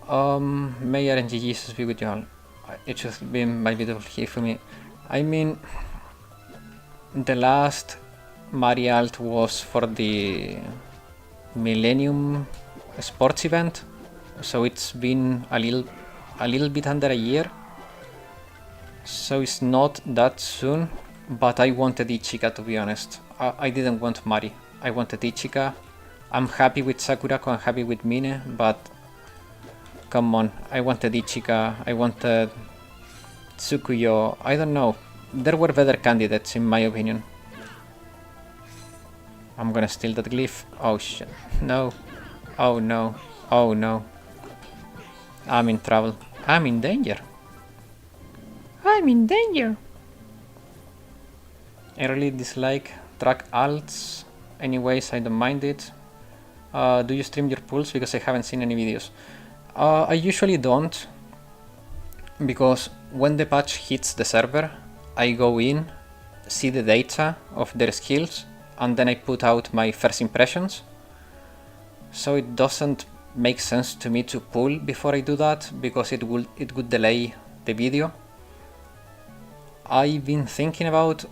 May RNG Jesus be with you all. It should be my beautiful here for me. I mean, the last Mari alt was for the Millennium Sports event, so it's been a little bit under a year. So it's not that soon, but I wanted Ichika, to be honest. I didn't want Mari. I wanted Ichika. I'm happy with Sakurako, I'm happy with Mine, but come on, I wanted Ichika, I wanted Tsukuyo, I don't know. There were better candidates in my opinion. I'm gonna steal that glyph. Oh shit. No. Oh no. Oh no. I'm in trouble. I'm in danger. I'm in danger. I really dislike track alts. Anyways, I don't mind it. Do you stream your pulls? Because I haven't seen any videos. I usually don't. Because when the patch hits the server, I go in, see the data of their skills, and then I put out my first impressions. So it doesn't make sense to me to pull before I do that, because it would delay the video. I've been thinking about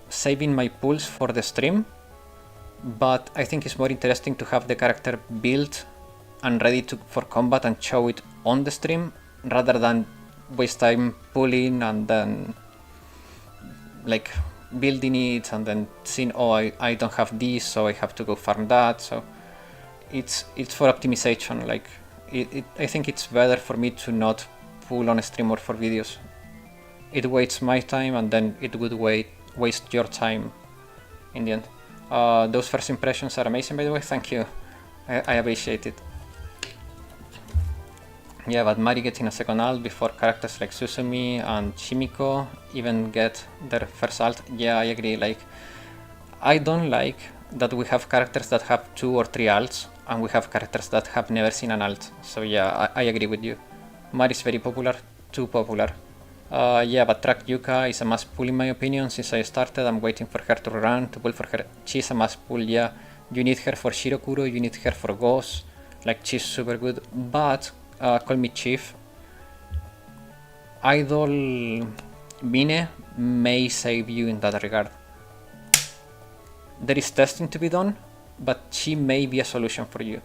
saving my pulls for the stream, but I think it's more interesting to have the character built and ready for combat and show it on the stream, rather than waste time pulling and then like building it and then seeing, oh, I don't have this, so I have to go farm that. So it's for optimization. Like I think it's better for me to not pull on a stream or for videos. It wastes my time, and then it would waste your time in the end. Those first impressions are amazing, by the way. Thank you. I appreciate it. Yeah, but Mari getting a second ult before characters like Susumi and Shimiko even get their first ult. Yeah, I agree. Like, I don't like that we have characters that have 2 or 3 ults, and we have characters that have never seen an ult. So yeah, I agree with you. Mari is very popular, too popular. Yeah, but track Yuka is a must pull in my opinion. Since I started, I'm waiting for her to run, to pull for her. She's a must pull, yeah. You need her for Shirokuro, you need her for Ghost. Like, she's super good, but call me Chief. Idol Mine may save you in that regard. There is testing to be done, but she may be a solution for you.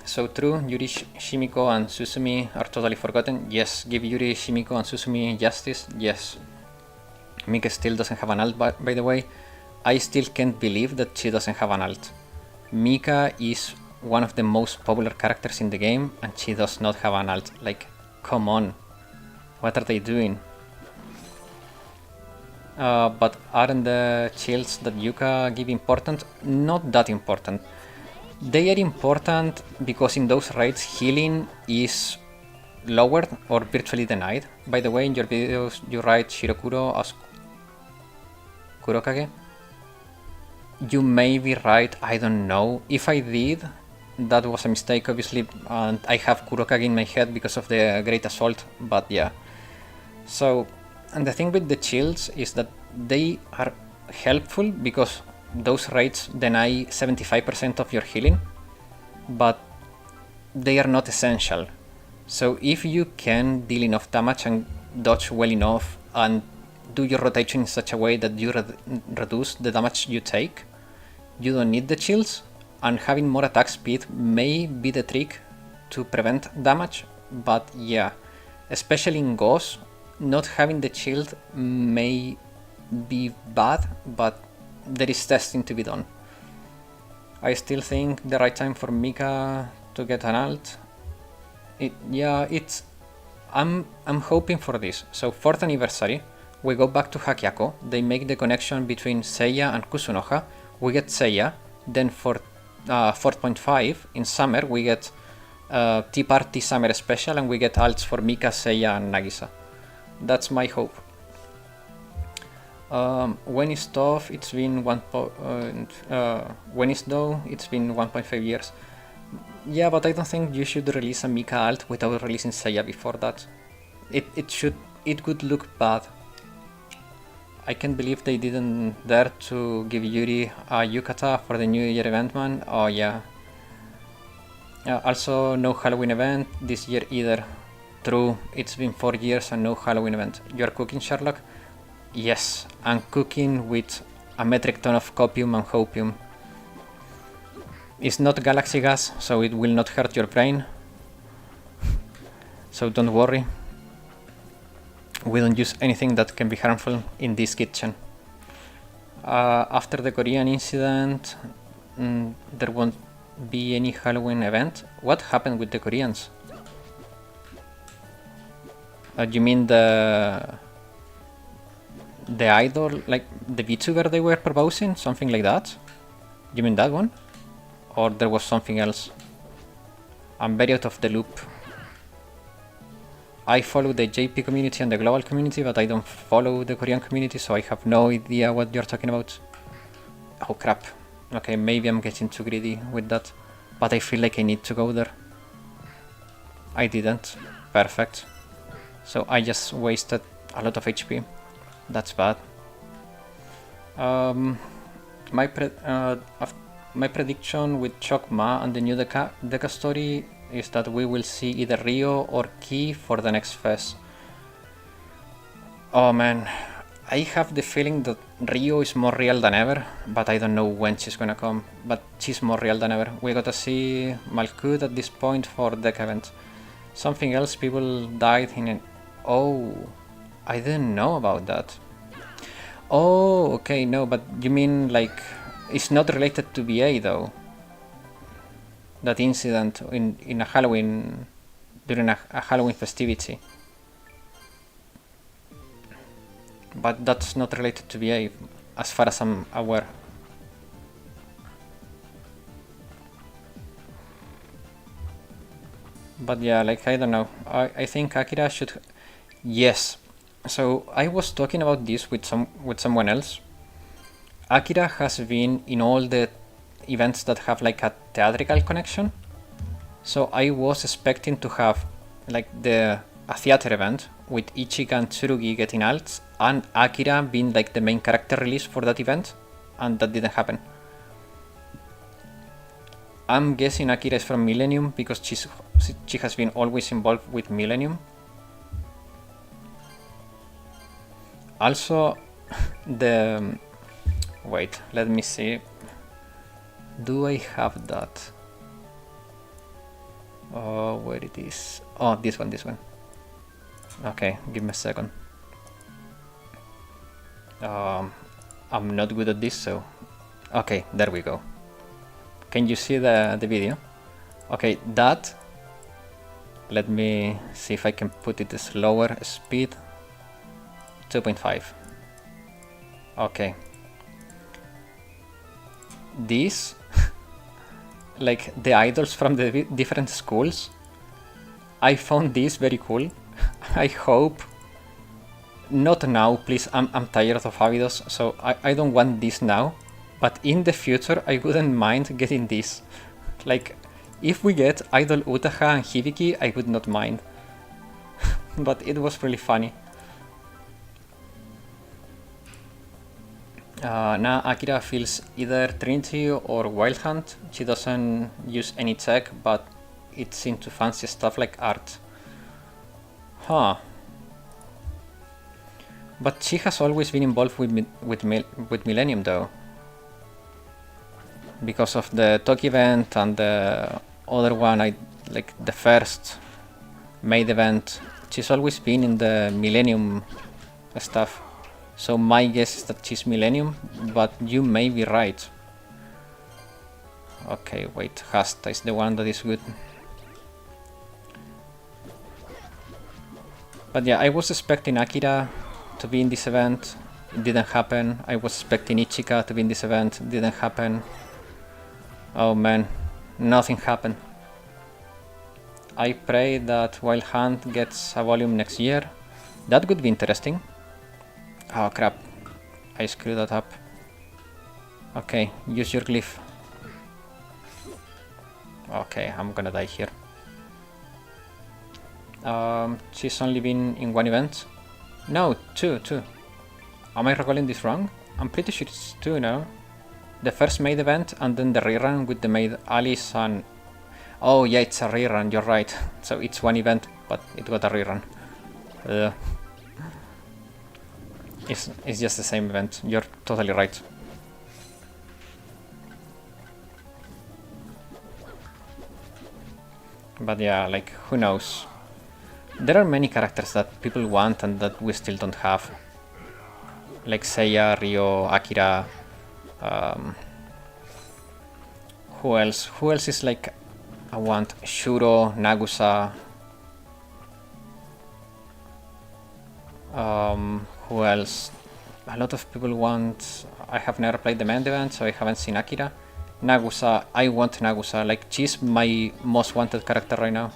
So true, Yuri, Shimiko and Susumi are totally forgotten. Yes, give Yuri, Shimiko and Susumi justice. Yes. Mika still doesn't have an ult, by the way. I still can't believe that she doesn't have an ult. Mika is one of the most popular characters in the game, and she does not have an ult. Like, come on. What are they doing? But aren't the shields that Yuka give important? Not that important. They are important because in those raids healing is lowered or virtually denied. By the way, in your videos you write Shirokuro as Kurokage. You may be right, I don't know. If I did, that was a mistake obviously, and I have Kurokage in my head because of the Great Assault, but yeah. So, and the thing with the shields is that they are helpful because those raids deny 75% of your healing, but they are not essential. So if you can deal enough damage and dodge well enough and do your rotation in such a way that you reduce the damage you take, you don't need the shields, and having more attack speed may be the trick to prevent damage. But yeah, especially in Ghost, not having the shield may be bad, but there is testing to be done. I still think the right time for Mika to get an ult. I'm hoping for this. So 4th anniversary, we go back to Hakyako, they make the connection between Seiya and Kusunoha, we get Seiya, then for 4.5 in summer we get Tea Party Summer Special, and we get ults for Mika, Seiya and Nagisa. That's my hope. When is tough? It's been when is though? It's been 1.5 years. Yeah, but I don't think you should release a Mika ult without releasing Seiya before that. It could look bad. I can't believe they didn't dare to give Yuri a yukata for the New Year event, man. Oh yeah. Also, no Halloween event this year either. True, it's been 4 years and no Halloween event. You're cooking, Sherlock? Yes, I'm cooking with a metric ton of copium and hopium. It's not galaxy gas, so it will not hurt your brain. So don't worry. we don't use anything that can be harmful in this kitchen. After the Korean incident, there won't be any Halloween event. What happened with the Koreans? You mean the idol, like the VTuber they were proposing? Something like that? You mean that one? Or there was something else? I'm very out of the loop. I follow the JP community and the global community, but I don't follow the Korean community, so I have no idea what you're talking about. Oh crap. Okay, maybe I'm getting too greedy with that, but I feel like I need to go there. I didn't. Perfect. So I just wasted a lot of HP. That's bad. My prediction with Chokma and the new Deca story is that we will see either Rio or Ki for the next fest. Oh man, I have the feeling that Rio is more real than ever, but I don't know when she's gonna come. But she's more real than ever. We gotta see Malkut at this point for Deca event. Something else, people died in an... Oh, I didn't know about that. Oh, okay, no, but you mean like... It's not related to BA though. That incident in a Halloween, during a Halloween festivity. But that's not related to BA, as far as I'm aware. But yeah, like, I don't know. I think Akira should... Yes. So I was talking about this with someone else. Akira has been in all the events that have like a theatrical connection. So I was expecting to have like a theater event with Ichika and Tsurugi getting alts and Akira being like the main character release for that event, and that didn't happen. I'm guessing Akira is from Millennium because she has been always involved with Millennium. Also, wait, let me see. Do I have that? Oh, where it is? Oh, this one. Okay, give me a second. I'm not good at this, so... Okay, there we go. Can you see the video? Okay, that... Let me see if I can put it slower speed. 2.5. Okay. This... like the idols from the different schools. I found this very cool. I hope... Not now, please, I'm tired of Avidos, so I don't want this now. But in the future, I wouldn't mind getting this. Like, if we get Idol Utaha and Hibiki, I would not mind. But it was really funny. Now Akira feels either Trinity or Wild Hunt. She doesn't use any tech, but it's into fancy stuff like art. Huh. But she has always been involved with Millennium though. Because of the Talk event and the other one, like the first Maid event, she's always been in the Millennium stuff. So my guess is that she's Millennium, but you may be right. Okay, wait, Hasta is the one that is good. But yeah, I was expecting Akira to be in this event, it didn't happen. I was expecting Ichika to be in this event, it didn't happen. Oh man, nothing happened. I pray that Wild Hunt gets a volume next year. That would be interesting. Oh crap, I screwed that up. Okay, use your glyph. Okay, I'm gonna die here. She's only been in one event. No, two. Am I recalling this wrong? I'm pretty sure it's two now. The first Maid event and then the rerun with the Maid Alice and... Oh yeah, it's a rerun, you're right. So it's one event, but it got a rerun. It's just the same event, you're totally right. But yeah, like, who knows? There are many characters that people want and that we still don't have. Like Seiya, Ryo, Akira. Who else? Who else is like I want? Shuro, Nagusa. Who else? A lot of people want... I have never played the main event, so I haven't seen Akira. Nagusa, I want Nagusa. Like, she's my most wanted character right now.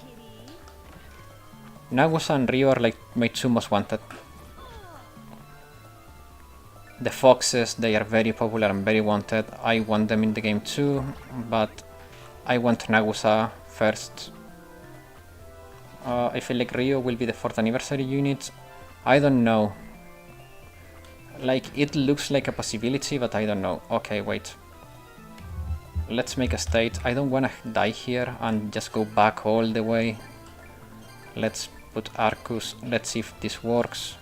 Nagusa and Ryo are like my two most wanted. The foxes, they are very popular and very wanted. I want them in the game too, but I want Nagusa first. I feel like Ryo will be the 4th anniversary unit. I don't know. Like, it looks like a possibility, but I don't know. Okay, wait. Let's make a state. I don't wanna die here and just go back all the way. Let's put Arcus. Let's see if this works.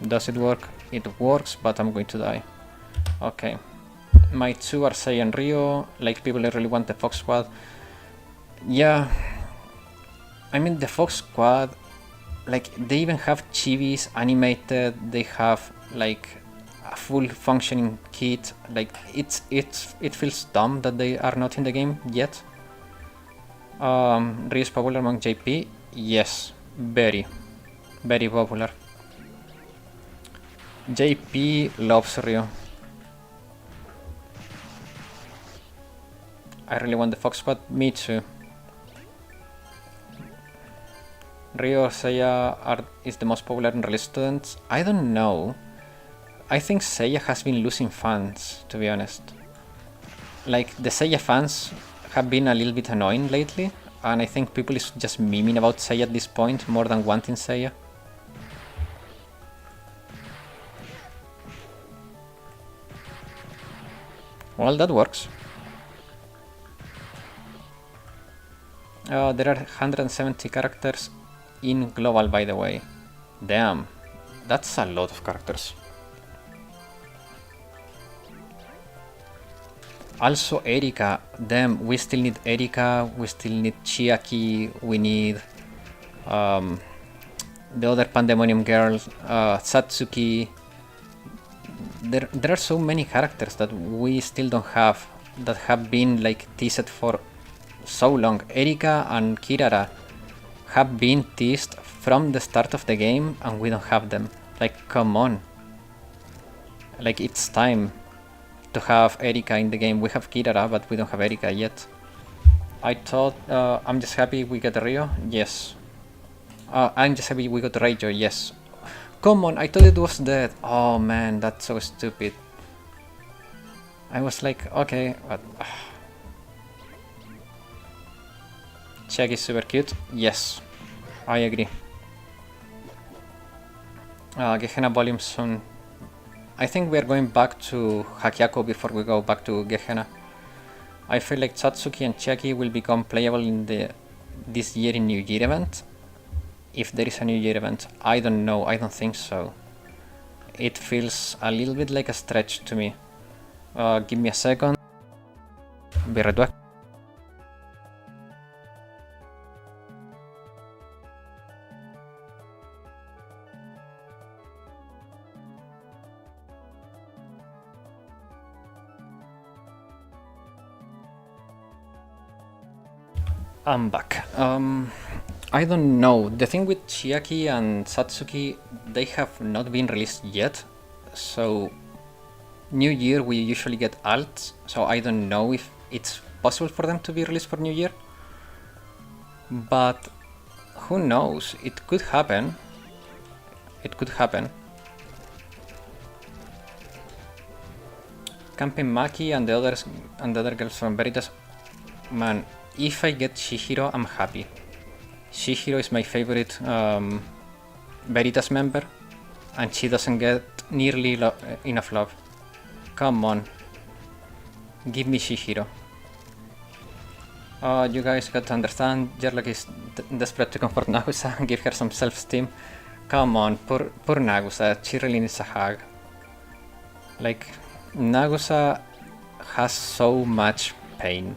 Does it work? It works, but I'm going to die. Okay. My two are Sei and Ryo. Like, people really want the Fox Squad. Yeah. I mean, the Fox Squad, like, they even have chibis animated. They have, like, a full functioning kit. Like, it feels dumb that they are not in the game yet. Ryo is popular among JP? Yes. Very. Very popular. JP loves Ryo. I really want the Fox Squad. Me too. Ryo Seiya is the most popular in release students. I don't know. I think Seiya has been losing fans, to be honest. Like, the Seiya fans have been a little bit annoying lately, and I think people is just memeing about Seiya at this point more than wanting Seiya. Well, that works. There are 170 characters in global, by the way. Damn, that's a lot of characters. Also Erika, damn, we still need Erika, we still need Chiaki, we need the other Pandemonium girl, Satsuki. There are so many characters that we still don't have, that have been like teased for so long. Erika and Kirara have been teased from the start of the game and we don't have them. Like, come on. Like, it's time to have Erika in the game. We have Kirara, but we don't have Erika yet. I thought, I'm just happy we got Ryo. Yes. I'm just happy we got Reijo. Yes. Come on, I thought it was dead. Oh man, that's so stupid. I was like, okay, but... Chiaki is super cute. Yes, I agree. Gehenna volume soon. I think we are going back to Hakyako before we go back to Gehenna. I feel like Satsuki and Chiaki will become playable in this year in New Year event. If there is a New Year event, I don't know, I don't think so. It feels a little bit like a stretch to me. Give me a second. Be right back. I'm back. I don't know. The thing with Chiaki and Satsuki, they have not been released yet. So, New Year we usually get alts. So I don't know if it's possible for them to be released for New Year. But who knows? It could happen. It could happen. Camping Maki and the other girls from Veritas. Man, if I get Shihiro, I'm happy. Shihiro is my favorite Veritas member, and she doesn't get nearly enough love. Come on. Give me Shihiro. You guys got to understand, Jarlac is desperate to comfort Nagusa and give her some self-esteem. Come on, poor Nagusa, she really needs a hug. Like, Nagusa has so much pain.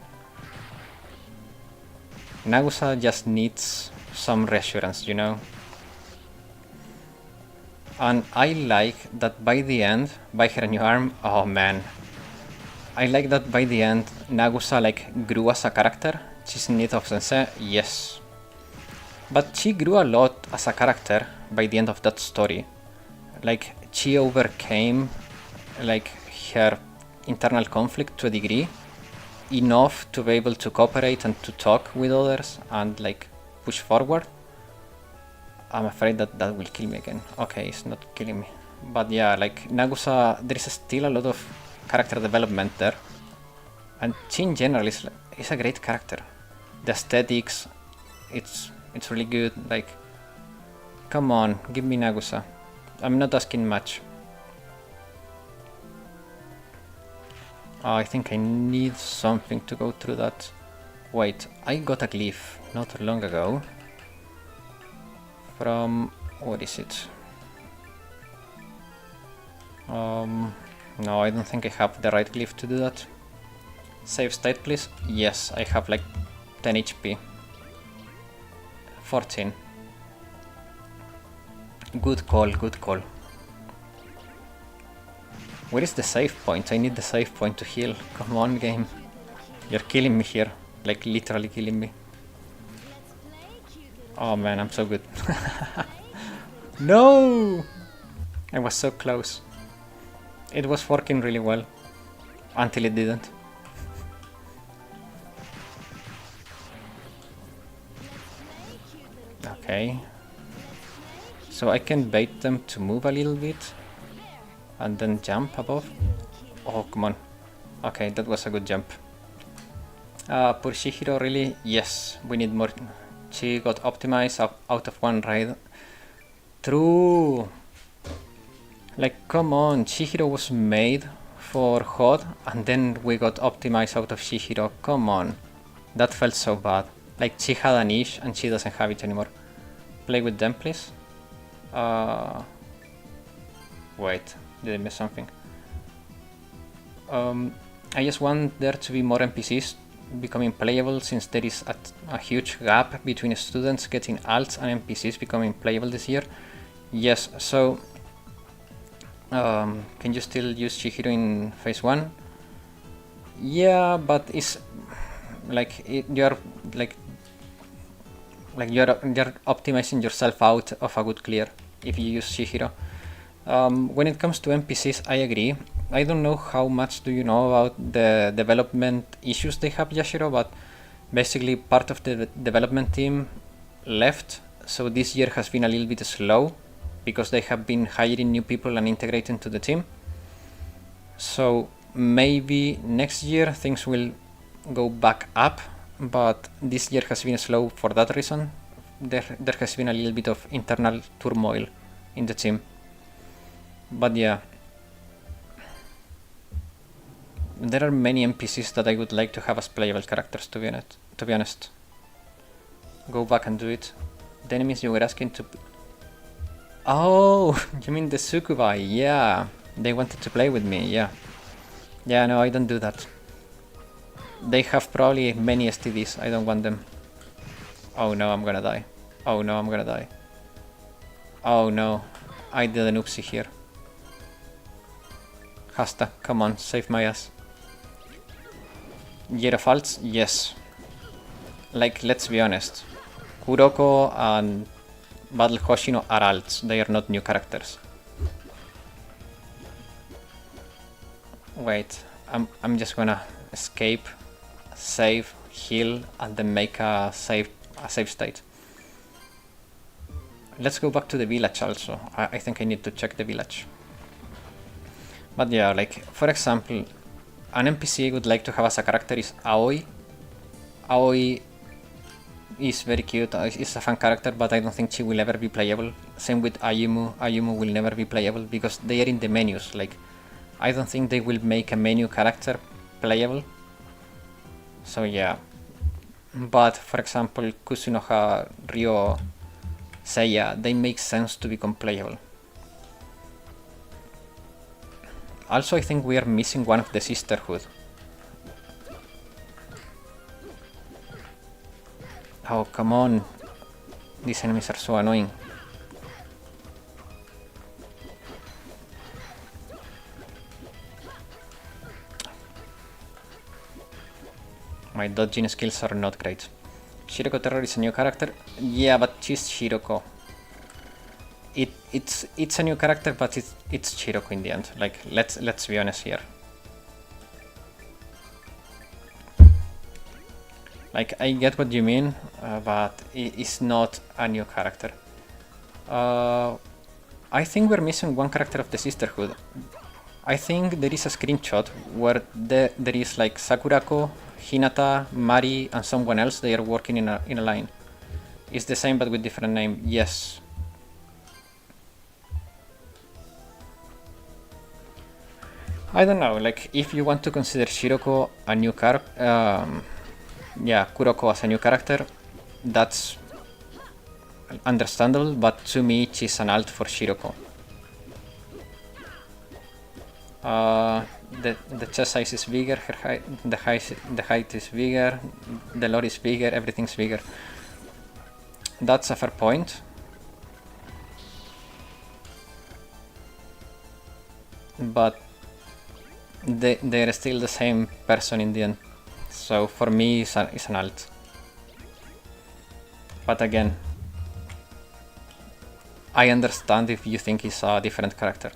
Nagusa just needs some reassurance, you know? And I like that by the end, by her new arm, oh man. I like that by the end, Nagusa like grew as a character. She's in need of sensei, yes. But she grew a lot as a character by the end of that story. Like, she overcame like her internal conflict to a degree, enough to be able to cooperate and to talk with others and like push forward. I'm afraid that that will kill me again. Okay, it's not killing me. But yeah, like Nagusa, there is still a lot of character development there. And she in general is a great character. The aesthetics, it's really good. Like, come on, give me Nagusa. I'm not asking much. I think I need something to go through that. Wait, I got a glyph not long ago. From... what is it? No, I don't think I have the right glyph to do that. Save state, please. Yes, I have like 10 HP. 14. Good call, good call. Where is the save point? I need the save point to heal. Come on, game. You're killing me here. Like, literally killing me. Oh man, I'm so good. No! I was so close. It was working really well. Until it didn't. Okay. So I can bait them to move a little bit. And then jump above. Oh, come on. Okay, that was a good jump. Poor Shihiro, really? Yes, we need more. She got optimized out of one raid. True. Like, come on, Chihiro was made for HOD, and then we got optimized out of Chihiro. Come on. That felt so bad. Like, she had a niche, and she doesn't have it anymore. Play with them, please. Wait, did I miss something? I just want there to be more NPCs becoming playable, since there is a huge gap between students getting alts and NPCs becoming playable this year. Yes, so can you still use Chihiro in phase 1? Yeah, but it's like you're optimizing yourself out of a good clear if you use Chihiro. When it comes to NPCs, I agree. I don't know how much do you know about the development issues they have, Yashiro, but basically part of the development team left, so this year has been a little bit slow because they have been hiring new people and integrating to the team. So maybe next year things will go back up, but this year has been slow for that reason. There has been a little bit of internal turmoil in the team. But yeah, there are many NPCs that I would like to have as playable characters, to be honest. Go back and do it. The enemies you were asking to... Oh, you mean the Sukubai? Yeah, they wanted to play with me, yeah. Yeah, no, I don't do that. They have probably many STDs, I don't want them. Oh no, I'm gonna die. Oh no, I'm gonna die. Oh no, I did an oopsie here. Hasta, come on, save my ass. Year of Alts? Yes. Like, let's be honest. Kuroko and Battle Hoshino are alts, they are not new characters. Wait, I'm just gonna escape, save, heal, and then make a save state. Let's go back to the village also. I think I need to check the village. But yeah, like, for example, an NPC I would like to have as a character is Aoi. Aoi is very cute, is a fun character, but I don't think she will ever be playable. Same with Ayumu. Ayumu will never be playable because they are in the menus. Like, I don't think they will make a menu character playable. So yeah. But for example, Kusunoha, Ryo, Seiya, they make sense to become playable. Also, I think we are missing one of the sisterhood. Oh, come on. These enemies are so annoying. My dodging skills are not great. Shiroko Terror is a new character? Yeah, but she's Shiroko. It's a new character, but it's Shiroko in the end. Like, let's be honest here. Like, I get what you mean, but it's not a new character. I think we're missing one character of the Sisterhood. I think there is a screenshot where there is like Sakurako, Hinata, Mari, and someone else. They are working in a line. It's the same but with different name. Yes. I don't know. Like, if you want to consider Shiroko a new character, yeah, Kuroko as a new character, that's understandable. But to me, she's an alt for Shiroko. The chest size is bigger, her height, the height is bigger, the lore is bigger, everything's bigger. That's a fair point. But they're still the same person in the end. So for me, it's an alt. But again, I understand if you think it's a different character.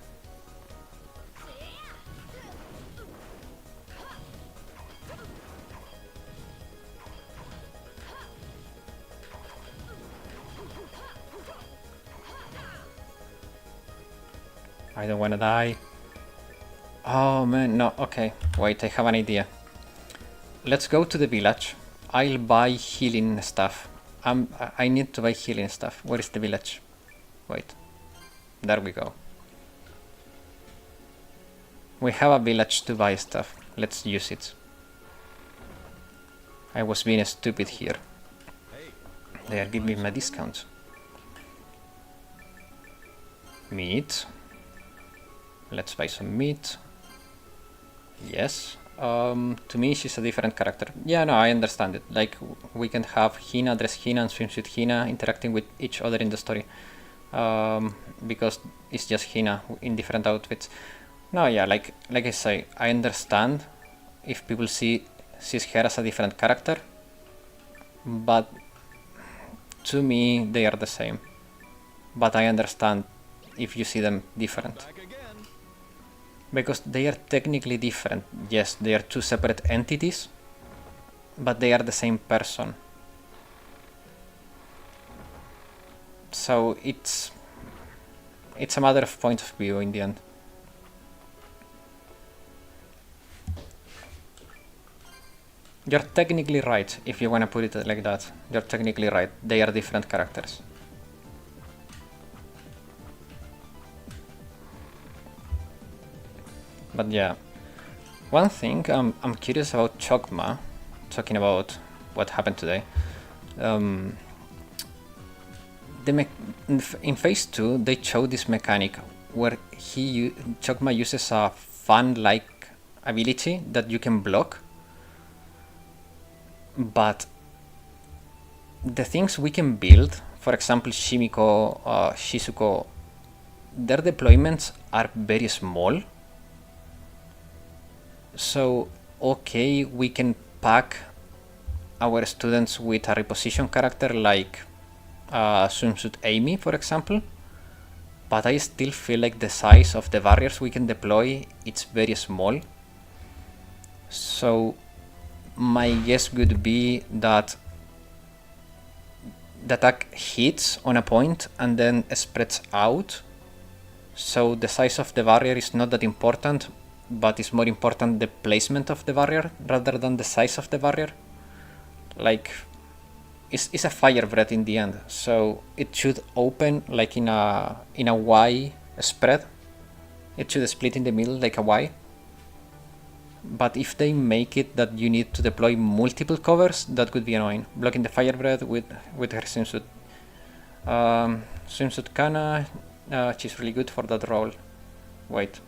I don't wanna die. Oh man, no, okay. Wait, I have an idea. Let's go to the village. I'll buy healing stuff. I need to buy healing stuff. Where is the village? Wait. There we go. We have a village to buy stuff. Let's use it. I was being stupid here. They are giving me a discount. Meat. Let's buy some meat. Yes. To me, she's a different character. Yeah, no, I understand it. Like, we can have Hina, dress Hina, and swimsuit Hina interacting with each other in the story. Because it's just Hina in different outfits. No, yeah, like I say, I understand if people see her as a different character. But to me, they are the same. But I understand if you see them different. Because they are technically different. Yes, they are two separate entities, but they are the same person. So it's a matter of point of view in the end. You're technically right, if you want to put it like that. You're technically right. They are different characters. But yeah, one thing I'm curious about Chokma, talking about what happened today. In phase 2, they showed this mechanic where Chokma uses a fan-like ability that you can block. But the things we can build, for example, Shimiko, Shizuko, their deployments are very small. So, okay, we can pack our students with a reposition character like Swimsuit Amy, for example. But I still feel like the size of the barriers we can deploy, it's very small. So, my guess would be that the attack hits on a point and then spreads out. So the size of the barrier is not that important, but it's more important the placement of the barrier rather than the size of the barrier. Like, it's a fire breath in the end, so it should open like in a Y spread. It should split in the middle like a Y. But if they make it that you need to deploy multiple covers, that could be annoying. Blocking the fire breath with her swimsuit. Swimsuit Kana, she's really good for that role. Wait.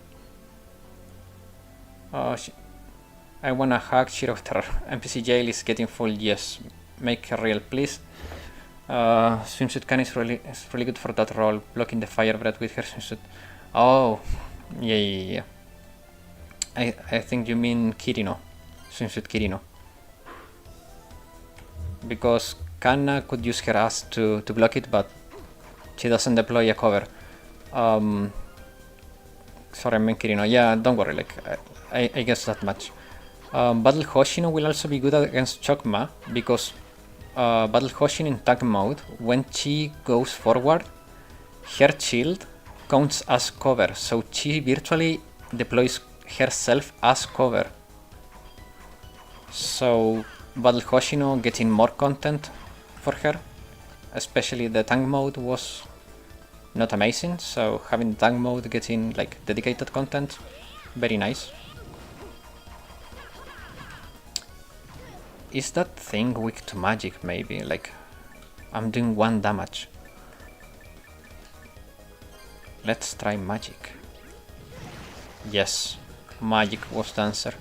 I wanna hack Shiro Terror. NPC jail is getting full, yes. Make her real, please. Swimsuit Can is really good for that role, blocking the fire breath with her swimsuit. Oh, yeah. I think you mean Kirino, swimsuit Kirino. Because Kanna could use her ass to block it, but she doesn't deploy a cover. Sorry, I meant Kirino. Yeah, don't worry, like, I guess that much. Battle Hoshino will also be good against Chokma, because Battle Hoshin in tank mode, when she goes forward, her shield counts as cover, so she virtually deploys herself as cover. So Battle Hoshino getting more content for her, especially the tank mode was not amazing, so having tank mode getting like dedicated content, very nice. Is that thing weak to magic maybe? Like, I'm doing 1 damage. Let's try magic. Yes, magic was the answer.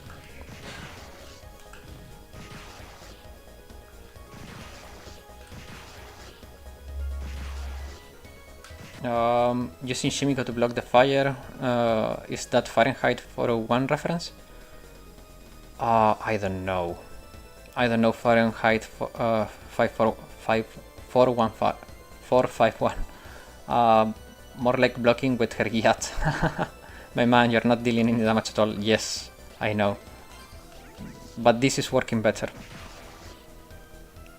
Using Shimiko to block the fire, is that Fahrenheit 401 reference? I don't know. I don't know Fahrenheit 451. More like blocking with her Gyat. My man, you're not dealing any damage at all. Yes, I know. But this is working better.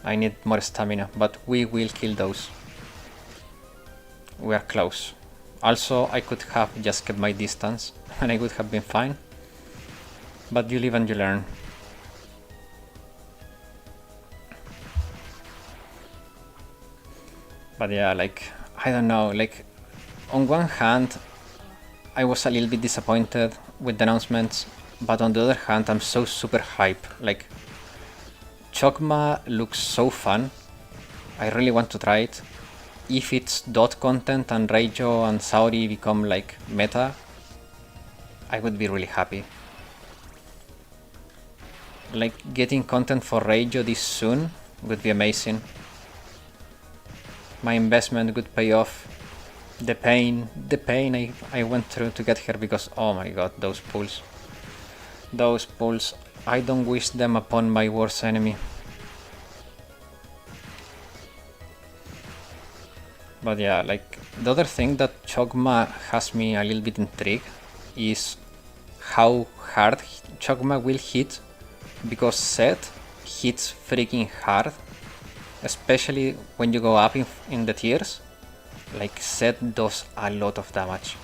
I need more stamina, but we will kill those. We are close. Also, I could have just kept my distance and I would have been fine. But you live and you learn. But yeah, like, I don't know, like, on one hand, I was a little bit disappointed with the announcements, but on the other hand, I'm so super hype. Like, Chokma looks so fun. I really want to try it. If it's dot content and Reijo and Saori become like meta, I would be really happy. Like, getting content for Reijo this soon would be amazing. My investment would pay off. The pain I went through to get here, because oh my god, those pulls. Those pulls, I don't wish them upon my worst enemy. But yeah, like, the other thing that Chokma has me a little bit intrigued is how hard Chokma will hit, because Set hits freaking hard, especially when you go up in the tiers. Like, Set does a lot of damage,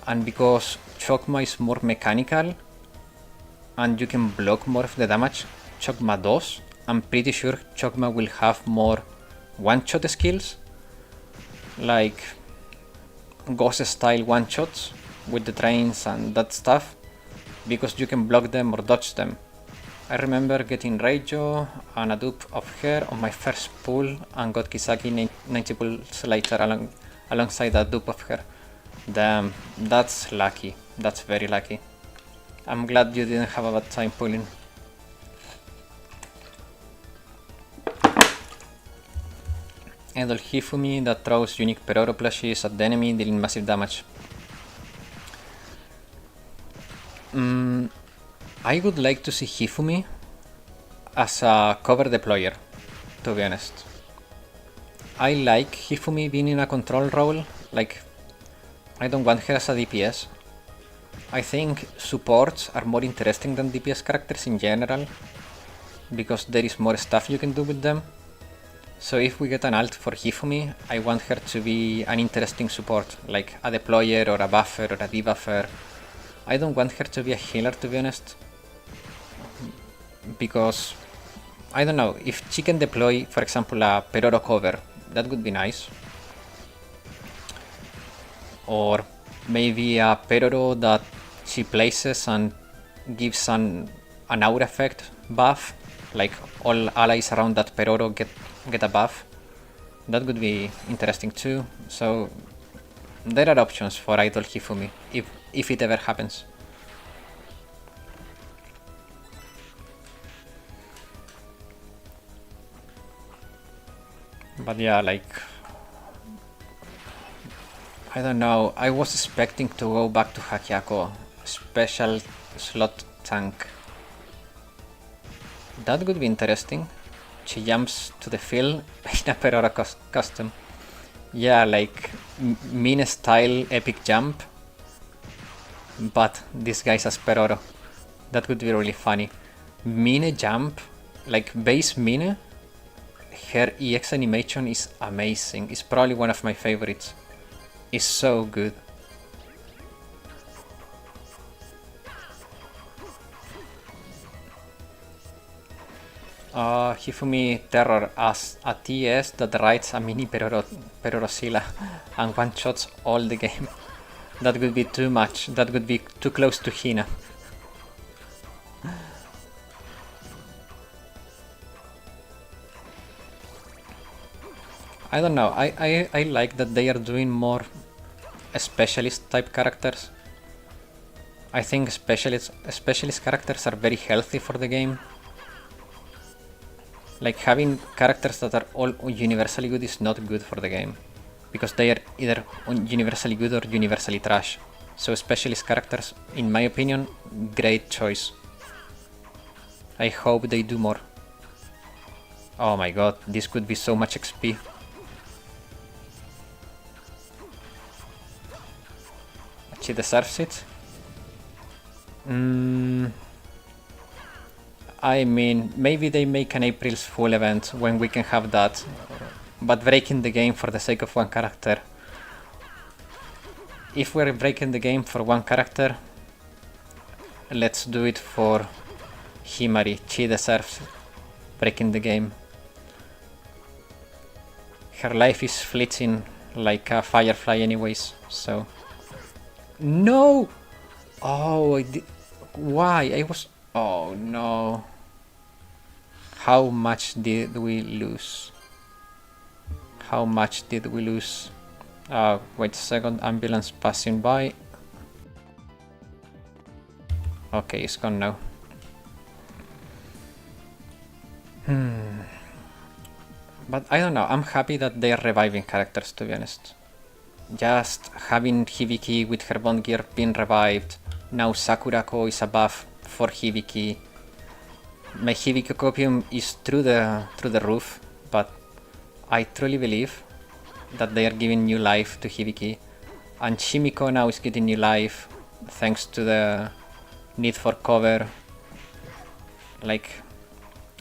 and because Chokma is more mechanical and you can block more of the damage Chokma does, I'm pretty sure Chokma will have more one-shot skills, like Ghost style one-shots with the trains and that stuff, because you can block them or dodge them. I remember getting Reijo and a dupe of her on my first pull and got Kisaki 90 pulls later alongside that dupe of her. Damn, that's lucky. That's very lucky. I'm glad you didn't have a bad time pulling. Idol Hifumi that throws unique Peroro plushies at the enemy, dealing massive damage. I would like to see Hifumi as a cover deployer, to be honest. I like Hifumi being in a control role, like, I don't want her as a DPS. I think supports are more interesting than DPS characters in general, because there is more stuff you can do with them. So if we get an alt for Hifumi, I want her to be an interesting support, like a deployer or a buffer or a debuffer. I don't want her to be a healer, to be honest, because, I don't know, if she can deploy, for example, a Peroro cover, that would be nice. Or maybe a Peroro that she places and gives an aura effect buff, like all allies around that Peroro get a buff. That would be interesting too. So there are options for Idol Hifumi, if it ever happens. But yeah, like, I don't know, I was expecting to go back to Hakiako, special slot tank. That would be interesting. She jumps to the field in a Perora custom. Yeah, like Mine style epic jump, but this guy's as Peroro. That would be really funny. Mine jump, like base Mine, her EX animation is amazing. It's probably one of my favorites. It's so good. Hifumi Terror as a TS that rides a mini Perorosilla and one-shots all the game. That would be too much. That would be too close to Hina. I don't know. I like that they are doing more specialist type characters. I think specialist characters are very healthy for the game. Like having characters that are all universally good is not good for the game, because they are either universally good or universally trash. So specialist characters, in my opinion, great choice. I hope they do more. Oh my god, this could be so much XP. She deserves it. I mean, maybe they make an April's Fool event when we can have that, but breaking the game for the sake of one character. If we're breaking the game for one character, let's do it for Himari. She deserves breaking the game. Her life is fleeting like a firefly anyways, so... No! Oh, why? I was... Oh no. How much did we lose? How much did we lose? Wait a second, ambulance passing by. Okay, it's gone now. But I don't know, I'm happy that they are reviving characters, to be honest. Just having Hibiki with her bond gear being revived. Now Sakurako is a buff for Hibiki. My Hibiki copium is through the roof, but I truly believe that they are giving new life to Hibiki. And Shimiko now is getting new life thanks to the need for cover. Like,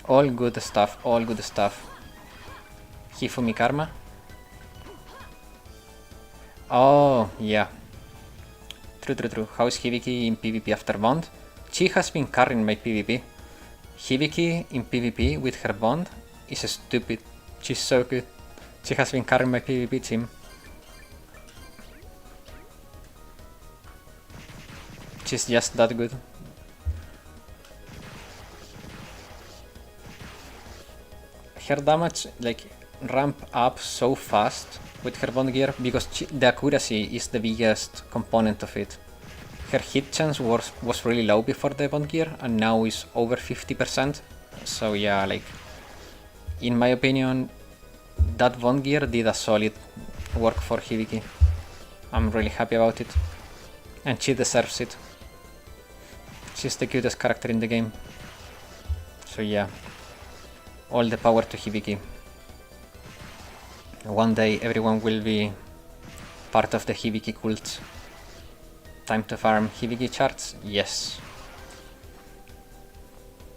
all good stuff, all good stuff. Hifumi Karma. Oh, yeah. True. How is Hibiki in PvP after bond? She has been carrying my PvP. Hibiki in PvP with her bond is stupid. She's so good. She has been carrying my PvP team. She's just that good. Her damage like ramp up so fast with her bond gear because the accuracy is the biggest component of it. Her hit chance was really low before the bond gear and now is over 50%. So yeah, like, in my opinion, that bond gear did a solid work for Hibiki. I'm really happy about it. And she deserves it. She's the cutest character in the game. So yeah, all the power to Hibiki. One day everyone will be part of the Hibiki cult. Time to farm Hibiki charts? Yes.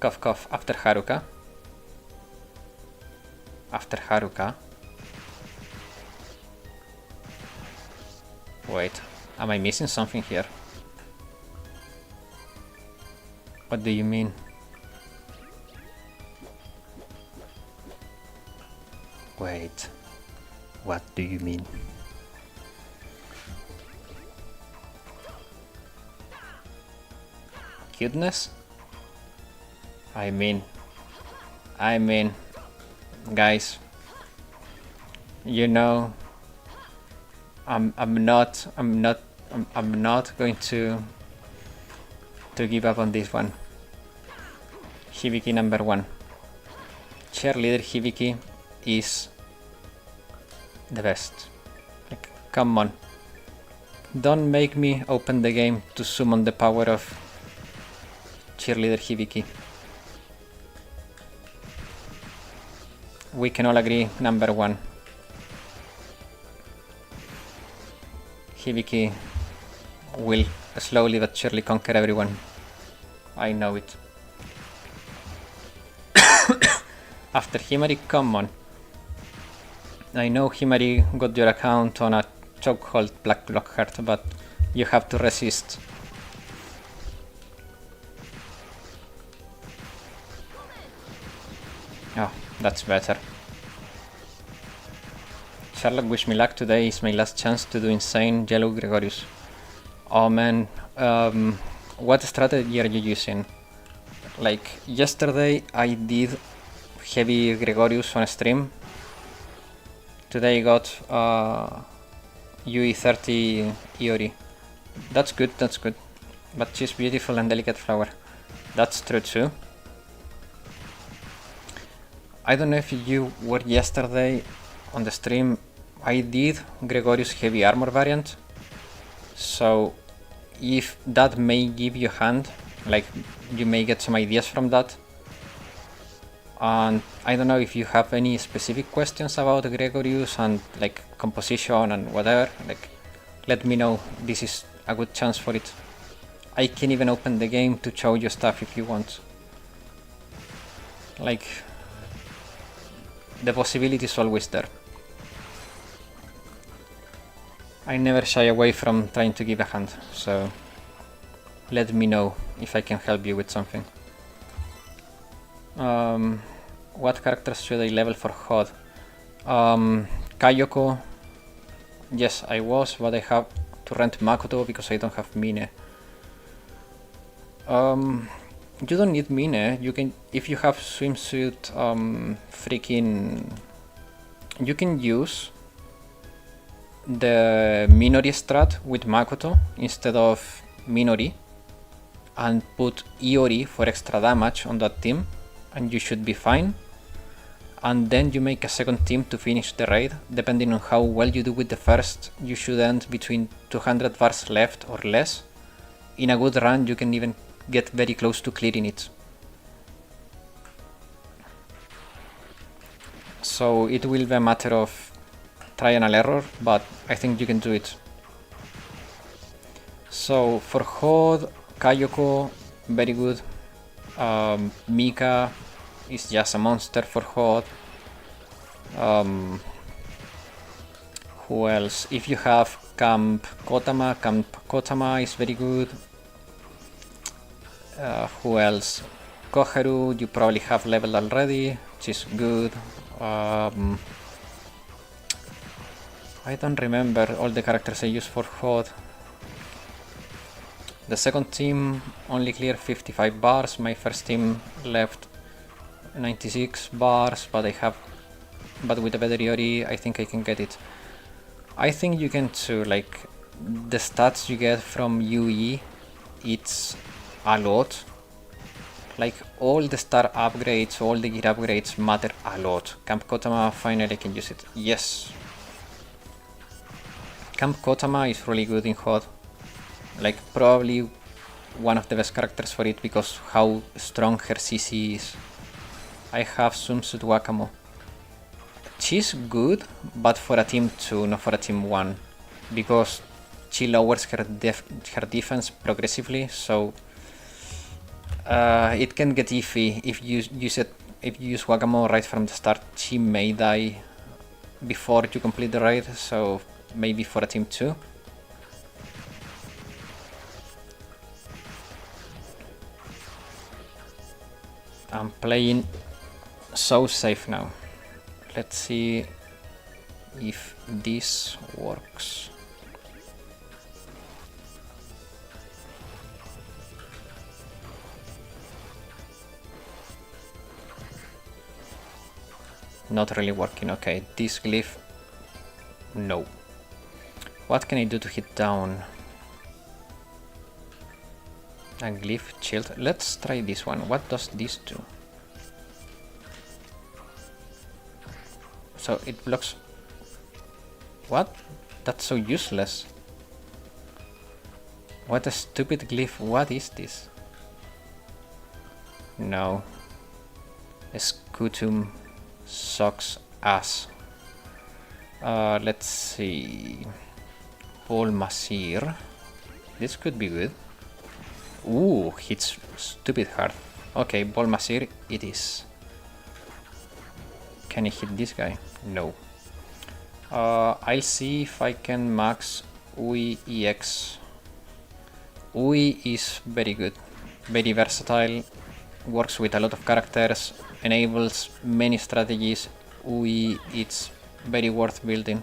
Cough cough after Haruka. After Haruka. Wait, am I missing something here? What do you mean? Wait, what do you mean? Cuteness? I mean, guys, you know, I'm not going to give up on this one. Hibiki number 1. Cheerleader Hibiki is the best. Like, come on. Don't make me open the game to summon the power of Cheerleader Hibiki. We can all agree, number 1. Hibiki will slowly but surely conquer everyone. I know it. After Himari, come on. I know Himari got your account on a chokehold Black Blockheart, but you have to resist. Oh, that's better. Sherlock, wish me luck. Today is my last chance to do insane Yellow Gregorius. Oh man, what strategy are you using? Like, yesterday I did heavy Gregorius on stream. Today I got UE30 Iori. That's good, that's good. But she's beautiful and delicate flower. That's true too. I don't know if you were yesterday on the stream. I did Gregorius heavy armor variant. So if that may give you a hand, like you may get some ideas from that. And I don't know if you have any specific questions about Gregorius and like composition and whatever, like let me know. This is a good chance for it. I can even open the game to show you stuff if you want. Like, the possibility is always there. I never shy away from trying to give a hand, so let me know if I can help you with something. What characters should I level for HOD? Kayoko, yes I was, but I have to rent Makoto because I don't have Mine. You don't need Mine, you can, if you have swimsuit, you can use the Minori strat with Makoto instead of Minori and put Iori for extra damage on that team and you should be fine. And then you make a second team to finish the raid. Depending on how well you do with the first, you should end between 200 bars left or less. In a good run you can even get very close to clearing it. So it will be a matter of trial and error, but I think you can do it. So for HOD, Kayoko, very good. Mika is just a monster for HOD. Who else? If you have Camp Kotama is very good. Who else? Koharu, you probably have leveled already, which is good. I don't remember all the characters I use for HOD. The second team only cleared 55 bars, my first team left 96 bars, but with a better Iori I think I can get it. I think you can too, like the stats you get from UE, it's a lot. Like all the star upgrades, all the gear upgrades matter a lot. Camp Kotama, finally I can use it. Yes. Camp Kotama is really good in HOD. Like probably one of the best characters for it because how strong her CC is. I have Swimsuit Wakamo. She's good, but for a team 2, not for a team 1. Because she lowers her defense progressively, so it can get iffy if you use Wakamo right from the start. She may die before you complete the raid, so maybe for a team 2. I'm playing so safe now. Let's see if this works. Not really working. Okay, this glyph, no. What can I do to hit down? A glyph shield. Let's try this one. What does this do? So it blocks. What? That's so useless. What a stupid glyph. What is this? No. Scutum sucks ass. Let's see. Paul Masir. This could be good. Ooh, hits stupid hard. Okay, Ball Masir it is. Can I hit this guy? No. I'll see if I can max UI EX. UI is very good. Very versatile. Works with a lot of characters. Enables many strategies. UI, it's very worth building.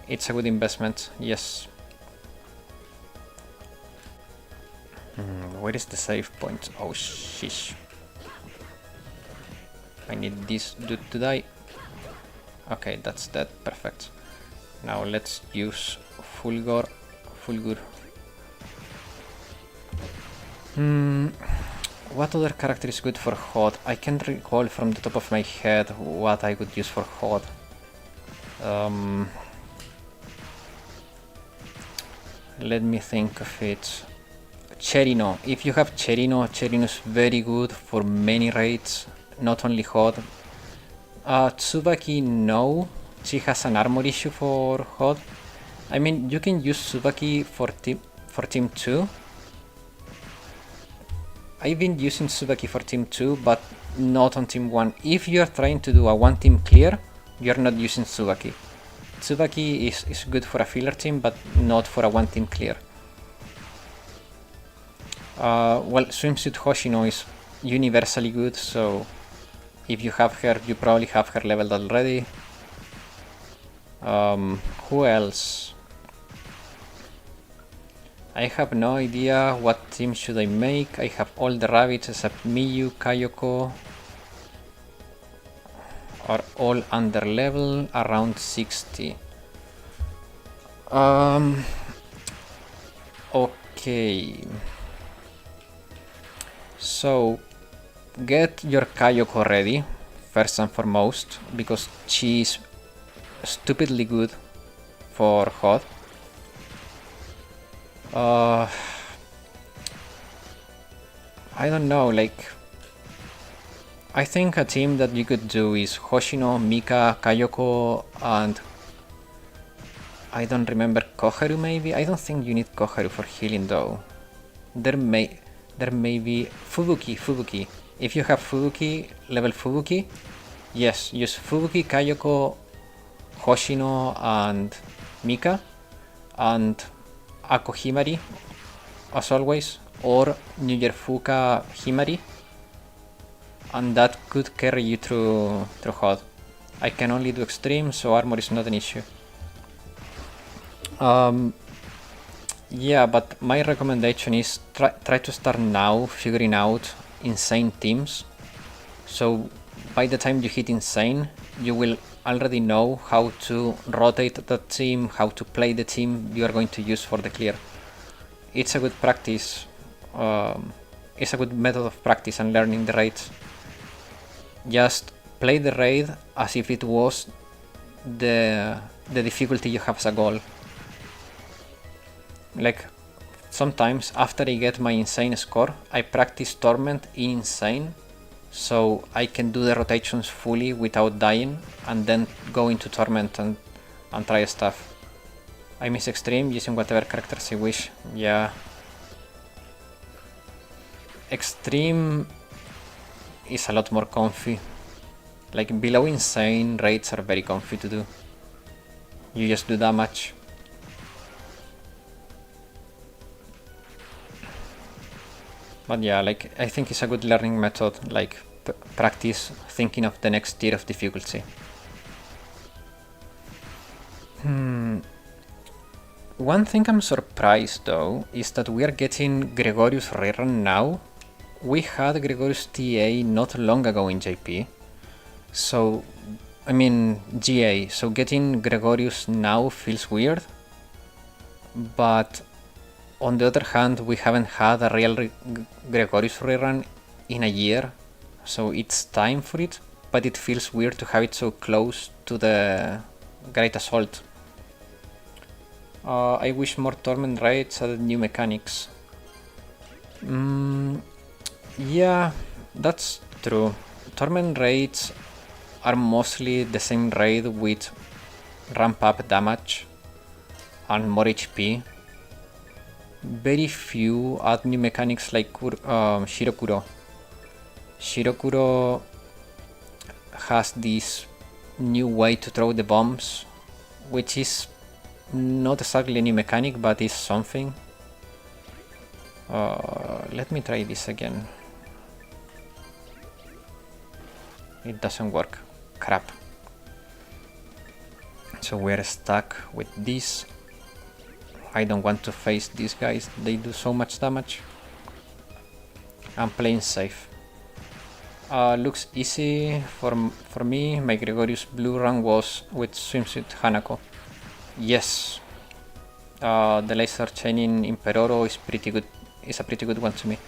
It's a good investment, yes. Where is the save point? Oh, sheesh. I need this dude to die. Okay, that's dead. Perfect. Now let's use Fulgur. What other character is good for HOD? I can't recall from the top of my head what I could use for HOD. Let me think of it. Cherino. If you have Cherino, Cherino is very good for many raids, not only HOD. Tsubaki, no. She has an armor issue for HOD. I mean, you can use Tsubaki for team 2. I've been using Tsubaki for team 2, but not on team 1. If you're trying to do a one team clear, you're not using Tsubaki. Tsubaki is good for a filler team, but not for a one team clear. Well, Swimsuit Hoshino is universally good, so if you have her, you probably have her leveled already. Who else? I have no idea what team should I make. I have all the rabbits except Miyu, Kayoko. Are all under level, around 60. Okay. So, get your Kayoko ready, first and foremost, because she's stupidly good for HOD. I don't know, like, I think a team that you could do is Hoshino, Mika, Kayoko, and I don't remember, Koharu maybe? I don't think you need Koharu for healing though. There may be Fubuki. If you have Fubuki, level Fubuki, yes, use Fubuki, Kayoko, Hoshino, and Mika, and Ako Himari, as always, or New Year Fuka Himari, and that could carry you through HOD. I can only do extreme, so armor is not an issue. Yeah, but my recommendation is try to start now figuring out insane teams. So by the time you hit insane, you will already know how to rotate that team, how to play the team you are going to use for the clear. It's a good practice. It's a good method of practice and learning the raids. Just play the raid as if it was the difficulty you have as a goal. Like, sometimes after I get my insane score, I practice Torment in insane, so I can do the rotations fully without dying, and then go into Torment and try stuff. I miss extreme using whatever characters I wish. Yeah. Extreme is a lot more comfy. Like, below insane, raids are very comfy to do. You just do damage. But yeah, like, I think it's a good learning method, like, practice thinking of the next tier of difficulty. One thing I'm surprised though is that we are getting Gregorius rerun now. We had Gregorius TA not long ago in JP. So, I mean GA, so getting Gregorius now feels weird. But on the other hand, we haven't had a real Gregorius rerun in a year, so it's time for it, but it feels weird to have it so close to the Great Assault. I wish more Torment Raids added new mechanics. Yeah, that's true. Torment Raids are mostly the same raid with ramp up damage and more HP. Very few add new mechanics like Shirokuro. Shirokuro has this new way to throw the bombs, which is not exactly a new mechanic, but is something. Let me try this again. It doesn't work. Crap. So we're stuck with this. I don't want to face these guys, they do so much damage. I'm playing safe. Looks easy for me. My Gregorius blue run was with Swimsuit Hanako. Yes. The laser chaining in Peroro is pretty good. It's a pretty good one to me.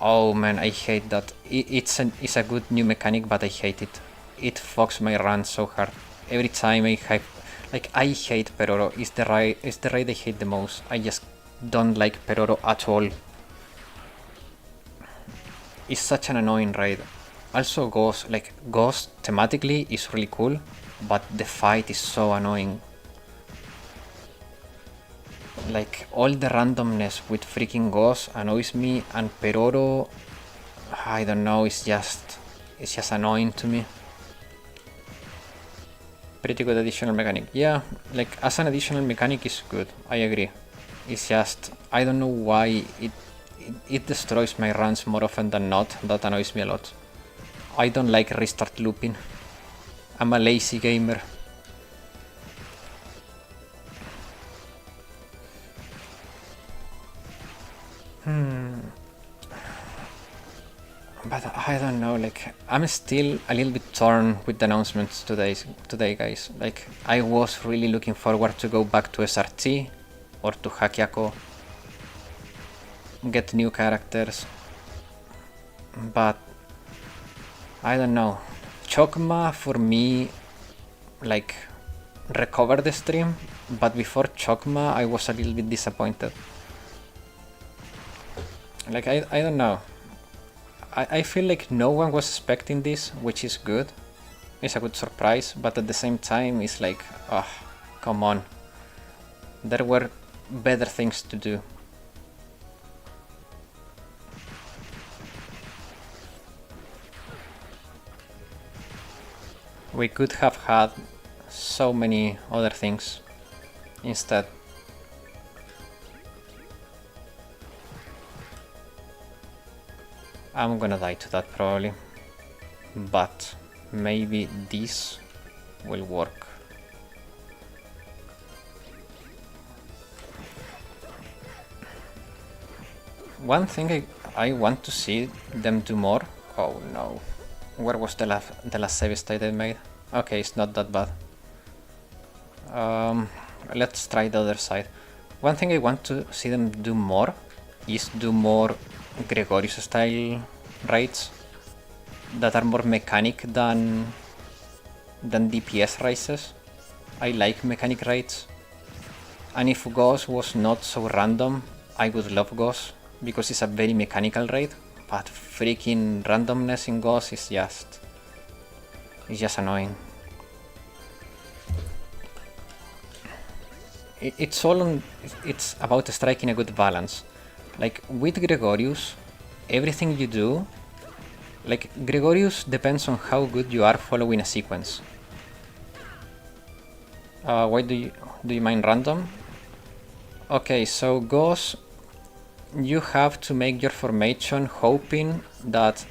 Oh man, I hate that. It's a good new mechanic, but I hate it. It fucks my run so hard. Every time I hate Peroro. It's the raid I hate the most. I just don't like Peroro at all. It's such an annoying raid. Also Ghost thematically is really cool, but the fight is so annoying. Like all the randomness with freaking Ghost annoys me, and Peroro, I don't know, it's just annoying to me. Pretty good additional mechanic. Yeah, like as an additional mechanic is good, I agree. It's just, I don't know why it destroys my runs more often than not. That annoys me a lot. I don't like restart looping. I'm a lazy gamer. But I don't know, like, I'm still a little bit torn with the announcements today, guys. Like, I was really looking forward to go back to SRT or to Hakyako, get new characters, but I don't know. Chokma for me, like, recovered the stream, but before Chokma I was a little bit disappointed. Like, I don't know. I feel like no one was expecting this, which is good. It's a good surprise, but at the same time it's like, come on. There were better things to do. We could have had so many other things instead. I'm gonna die to that probably, but maybe this will work. One thing I want to see them do more. Oh no, where was the last save state I made? Okay, it's not that bad. Let's try the other side. One thing I want to see them do more is do more Gregorius style raids that are more mechanic than DPS races. I like mechanic raids, and if Ghost was not so random, I would love Ghost because it's a very mechanical raid, but freaking randomness in Ghost is just annoying. It's about striking a good balance. Like with Gregorius, everything you do, like Gregorius depends on how good you are following a sequence. Why do you mind random? Okay, so Ghost, you have to make your formation hoping that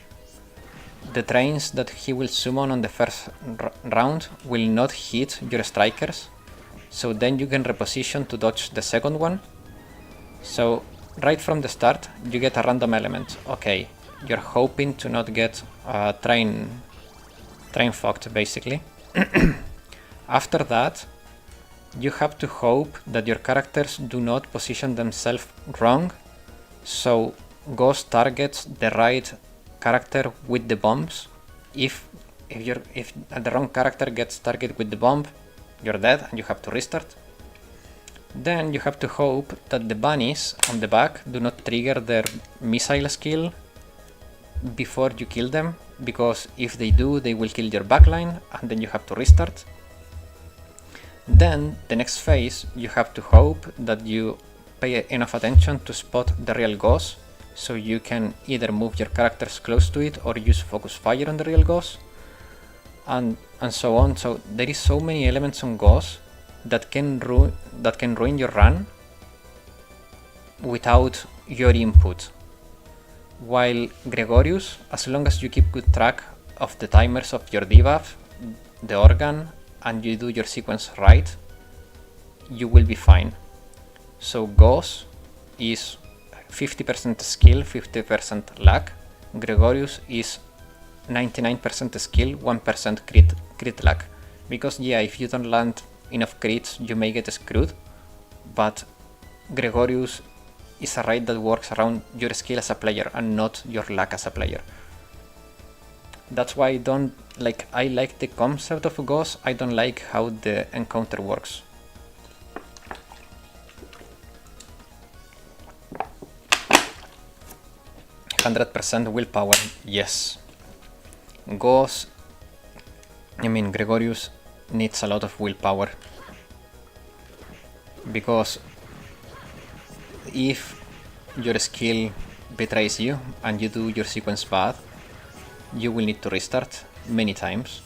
the trains that he will summon on the first round will not hit your strikers, so then you can reposition to dodge the second one. So right from the start, you get a random element. Okay, you're hoping to not get train fucked, basically. After that, you have to hope that your characters do not position themselves wrong, so Ghost targets the right character with the bombs. If the wrong character gets targeted with the bomb, you're dead and you have to restart. Then you have to hope that the bunnies on the back do not trigger their missile skill before you kill them, because if they do, they will kill your backline and then you have to restart. Then the next phase, you have to hope that you pay enough attention to spot the real ghost, so you can either move your characters close to it or use focus fire on the real ghost, and so on. So there is so many elements on ghost that can ruin your run without your input. While Gregorius, as long as you keep good track of the timers of your debuff, the organ, and you do your sequence right, you will be fine. So Gauss is 50% skill, 50% luck. Gregorius is 99% skill, 1% crit luck. Because yeah, if you don't land enough crits, you may get screwed, but Gregorius is a raid that works around your skill as a player and not your luck as a player. That's why I like the concept of Ghost, I don't like how the encounter works. %100% willpower, yes. Ghost, Gregorius needs a lot of willpower, because if your skill betrays you and you do your sequence bad, you will need to restart many times.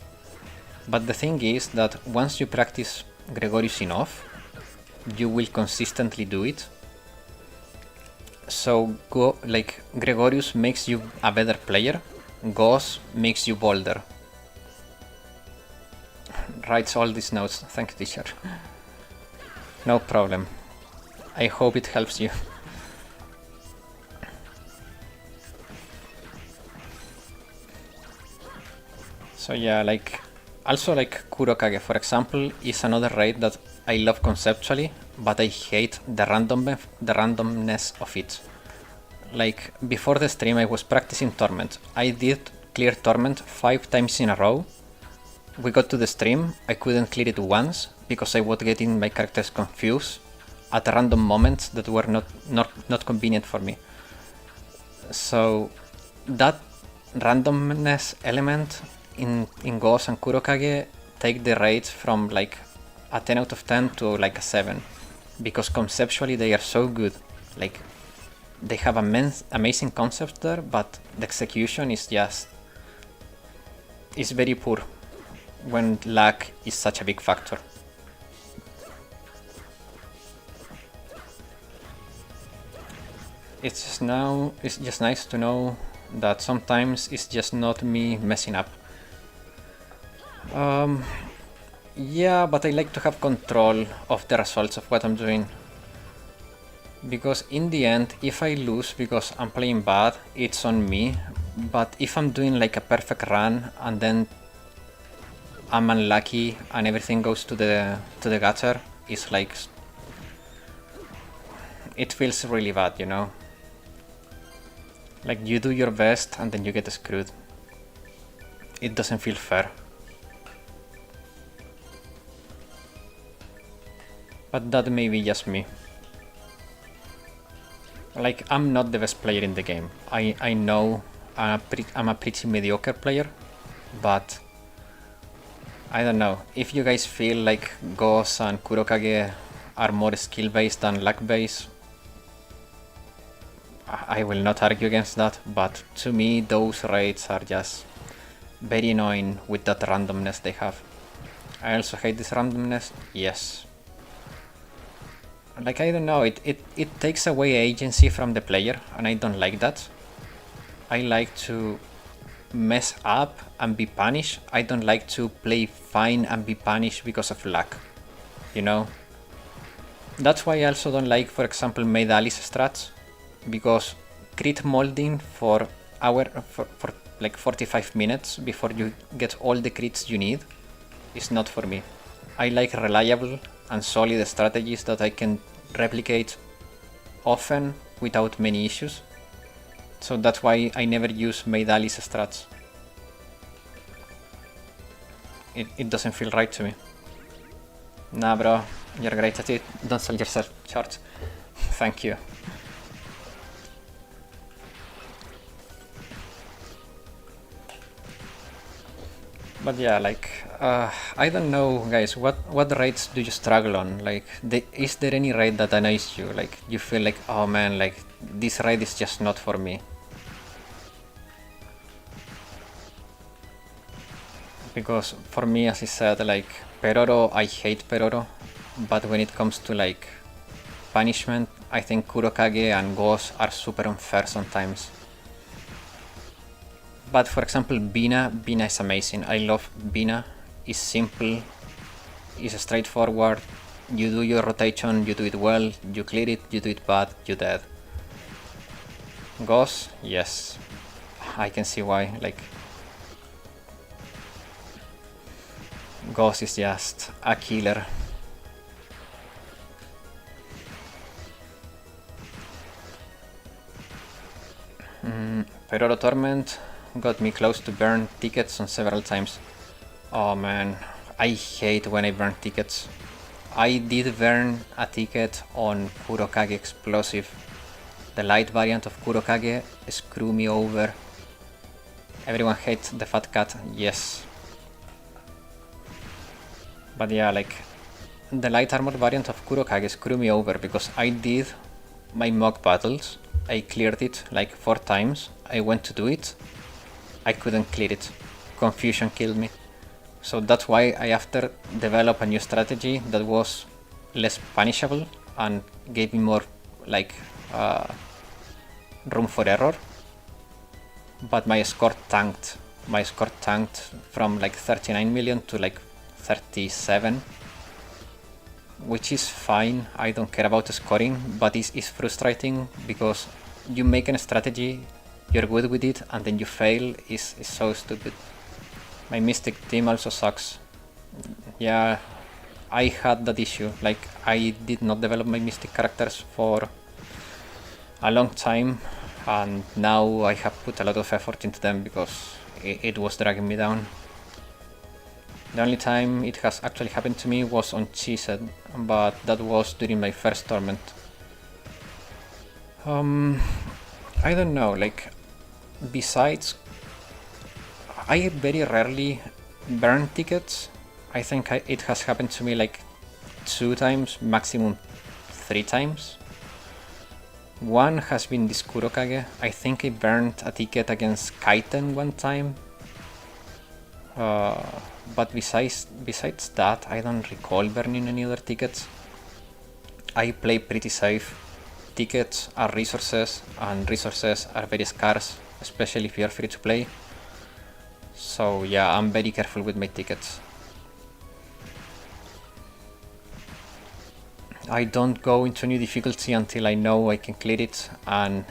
But the thing is that once you practice Gregorius enough, you will consistently do it. So Gregorius makes you a better player, Ghost makes you bolder. Writes all these notes, thank you, teacher. No problem. I hope it helps you. So yeah, also Kurokage, for example, is another raid that I love conceptually, but I hate the randomness of it. Like, before the stream I was practicing Torment. I did clear Torment 5 times in a row. We got to the stream, I couldn't clear it once, because I was getting my characters confused at random moments that were not convenient for me. So that randomness element in Ghost and Kurokage take the raid from like a 10 out of 10 to like a 7, because conceptually they are so good. Like, they have amazing concepts there, but the execution is very poor when luck is such a big factor. It's just nice to know that sometimes it's just not me messing up. Yeah, but I like to have control of the results of what I'm doing. Because in the end, if I lose because I'm playing bad, it's on me. But if I'm doing like a perfect run and then I'm unlucky and everything goes to the gutter, it's like, it feels really bad, you know? Like, you do your best and then you get screwed. It doesn't feel fair. But that may be just me. Like, I'm not the best player in the game. I know I'm a pretty mediocre player, but I don't know. If you guys feel like Ghost and Kurokage are more skill-based than luck-based, I will not argue against that, but to me those raids are just very annoying with that randomness they have. I also hate this randomness, yes. Like, I don't know, it takes away agency from the player, and I don't like that. I like to mess up and be punished. I don't like to play fine and be punished because of luck, you know? That's why I also don't like, for example, Maid Alice strats, because crit molding for like 45 minutes before you get all the crits you need is not for me. I like reliable and solid strategies that I can replicate often without many issues. So that's why I never use Maid Alice strats. It doesn't feel right to me. Nah, bro, you're great at it. Don't sell yourself short. Thank you. But yeah, like, I don't know, guys, what raids do you struggle on? Like, is there any raid that annoys you? Like, you feel like, oh man, like, this raid is just not for me. Because for me, as I said, like, Peroro, I hate Peroro. But when it comes to, like, punishment, I think Kurokage and Ghost are super unfair sometimes. But for example, Bina is amazing. I love Bina. It's simple, it's straightforward. You do your rotation, you do it well, you clear it, you do it bad, you dead. Ghost, yes. I can see why. Like, Ghost is just a killer. Peroro Torment got me close to burn tickets on several times. Oh man, I hate when I burn tickets. I did burn a ticket on Kurokage Explosive. The light variant of Kurokage screw me over. Everyone hates the fat cat, yes. But yeah, like, the light armor variant of Kurokage screw me over because I did my mock battles. I cleared it like 4 times. I went to do it. I couldn't clear it. Confusion killed me. So that's why I after developed a new strategy that was less punishable and gave me more like room for error. But my score tanked. My score tanked from like 39 million to like 37. Which is fine, I don't care about scoring, but it's frustrating because you make a strategy, you're good with it, and then you fail, is so stupid. My Mystic team also sucks. Yeah, I had that issue, like I did not develop my Mystic characters for a long time, and now I have put a lot of effort into them because it was dragging me down. The only time it has actually happened to me was on Cheesed, but that was during my first tournament. I don't know, like, besides, I very rarely burn tickets. I think it has happened to me like 2 times, maximum 3 times. One has been this Kurokage. I think I burned a ticket against Kaiten one time. But besides that, I don't recall burning any other tickets. I play pretty safe. Tickets are resources, and resources are very scarce, especially if you are free to play. So yeah, I'm very careful with my tickets. I don't go into new difficulty until I know I can clear it, and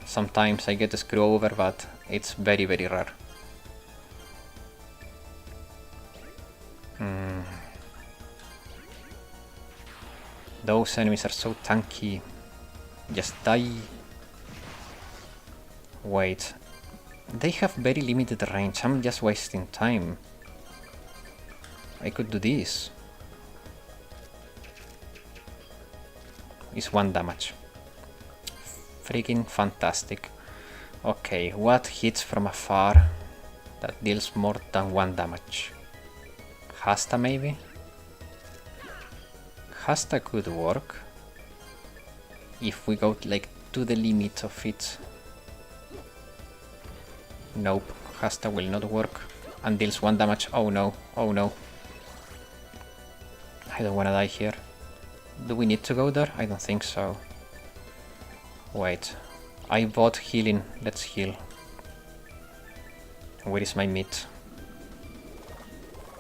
sometimes I get screwed over, but it's very, very rare. Those enemies are so tanky. Just die. Wait. They have very limited range. I'm just wasting time. I could do this. It's 1 damage. Freaking fantastic. Okay, what hits from afar that deals more than 1 damage? Hasta maybe? Hasta could work if we go like to the limit of it. Nope, Hasta will not work and deals 1 damage. Oh no, oh no. I don't wanna die here. Do we need to go there? I don't think so. Wait, I bought healing, let's heal. Where is my meat?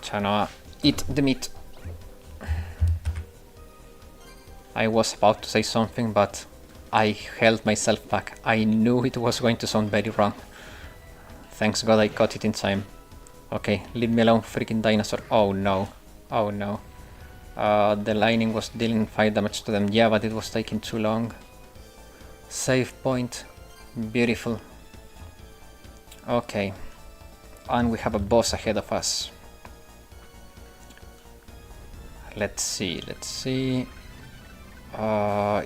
Chanoa, eat the meat. I was about to say something, but I held myself back. I knew it was going to sound very wrong. Thanks God I caught it in time. Okay, leave me alone, freaking dinosaur. Oh no, oh no. The lightning was dealing 5 damage to them. Yeah, but it was taking too long. Save point. Beautiful. Okay. And we have a boss ahead of us. Let's see.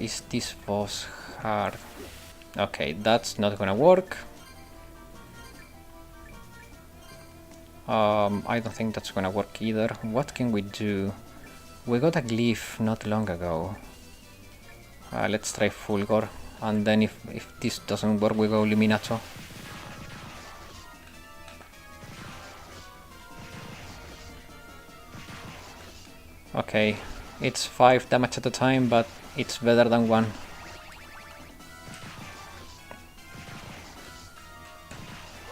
Is this boss hard? Okay, that's not gonna work. I don't think that's gonna work either. What can we do? We got a glyph not long ago. Let's try Fulgor, and then if this doesn't work, we go Luminato. Okay, it's 5 damage at a time, but it's better than 1.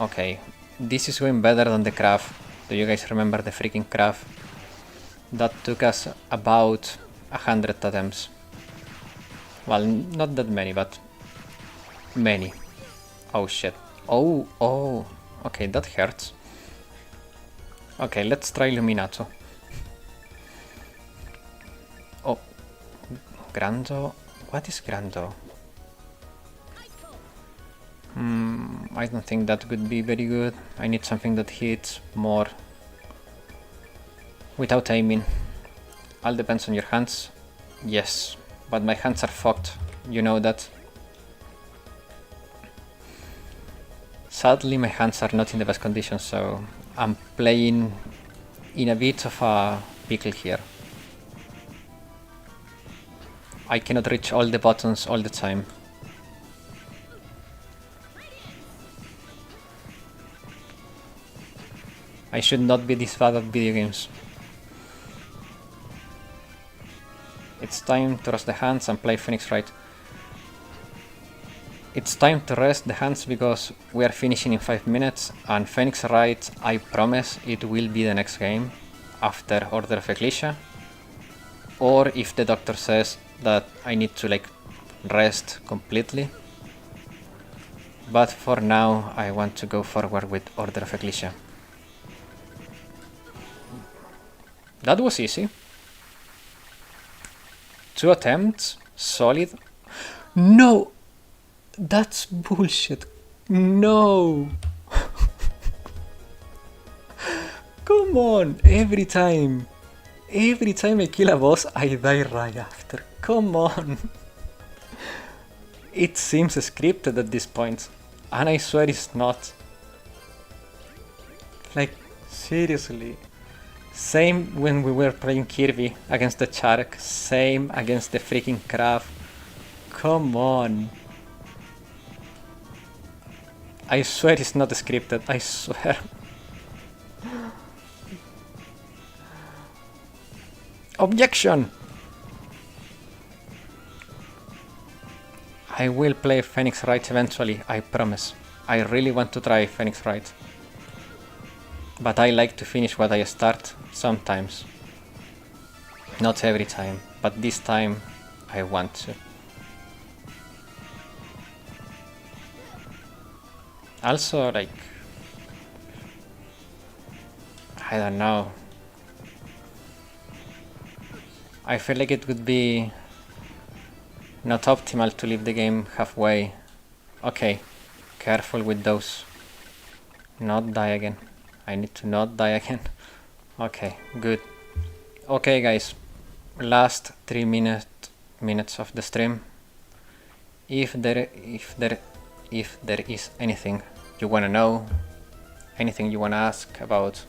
Okay, this is going better than the craft. Do you guys remember the freaking craft? That took us about 100 attempts. Well, not that many, but many. Oh shit. Oh. Okay, that hurts. Okay, let's try Luminato. Oh, Grando? What is Grando? I don't think that would be very good. I need something that hits more without aiming. All depends on your hands. Yes, but my hands are fucked. You know that. Sadly, my hands are not in the best condition, so I'm playing in a bit of a pickle here. I cannot reach all the buttons all the time. I should not be this bad at video games. It's time to rest the hands and play Phoenix Wright. It's time to rest the hands because we are finishing in 5 minutes, and Phoenix Wright, I promise it will be the next game after Order of Ecclesia, or if the doctor says that I need to like rest completely. But for now I want to go forward with Order of Ecclesia. That was easy. 2 attempts, solid. No! That's bullshit. No! Come on! Every time I kill a boss, I die right after. Come on! It seems scripted at this point, and I swear it's not. Like, seriously. Same when we were playing Kirby against the Shark, same against the freaking crab. Come on. I swear it's not scripted, I swear. Objection! I will play Phoenix Wright eventually, I promise. I really want to try Phoenix Wright. But I like to finish what I start sometimes. Not every time, but this time I want to. Also, like, I don't know. I feel like it would be not optimal to leave the game halfway. Okay, careful with those. Not die again. I need to not die again. Okay, good. Okay guys, last 3 minutes of the stream. If there is anything you wanna know, anything you wanna ask about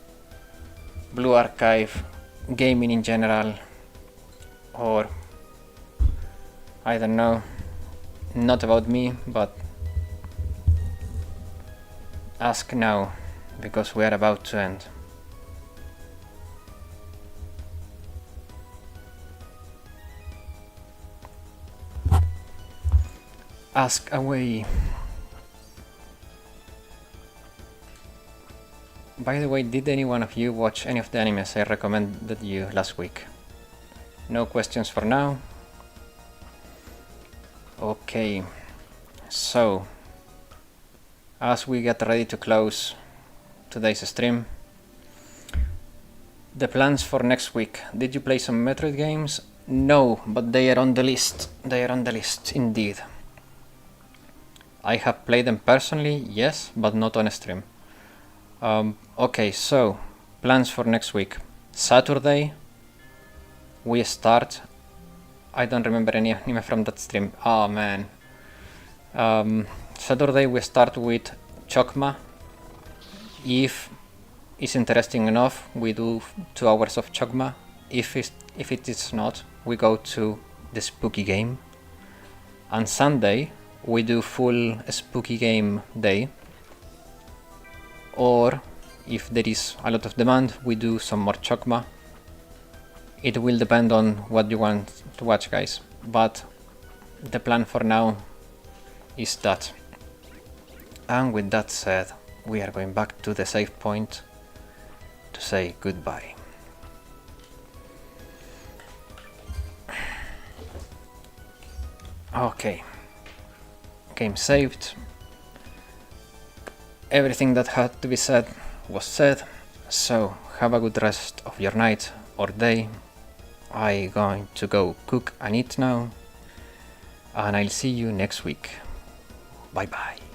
Blue Archive, gaming in general, or I don't know, not about me, but ask now, because we are about to end. Ask away. By the way, did any one of you watch any of the animes I recommended you last week? No questions for now. Okay, so as we get ready to close today's stream, the plans for next week. Did you play some Metroid games? No, but they are on the list. They are on the list, indeed. I have played them personally, yes, but not on stream. Okay, so plans for next week. Saturday, we start. I don't remember any anime from that stream. Oh man. Saturday we start with Chokma. If it's interesting enough, we do 2 hours of Chokma. If it is not, we go to the spooky game. On Sunday we do full spooky game day. Or if there is a lot of demand, we do some more Chokma. It will depend on what you want to watch, guys, but the plan for now is that. And with that said, we are going back to the save point to say goodbye. Okay, game saved. Everything that had to be said was said, so have a good rest of your night or day. I'm going to go cook and eat now, and I'll see you next week. Bye bye.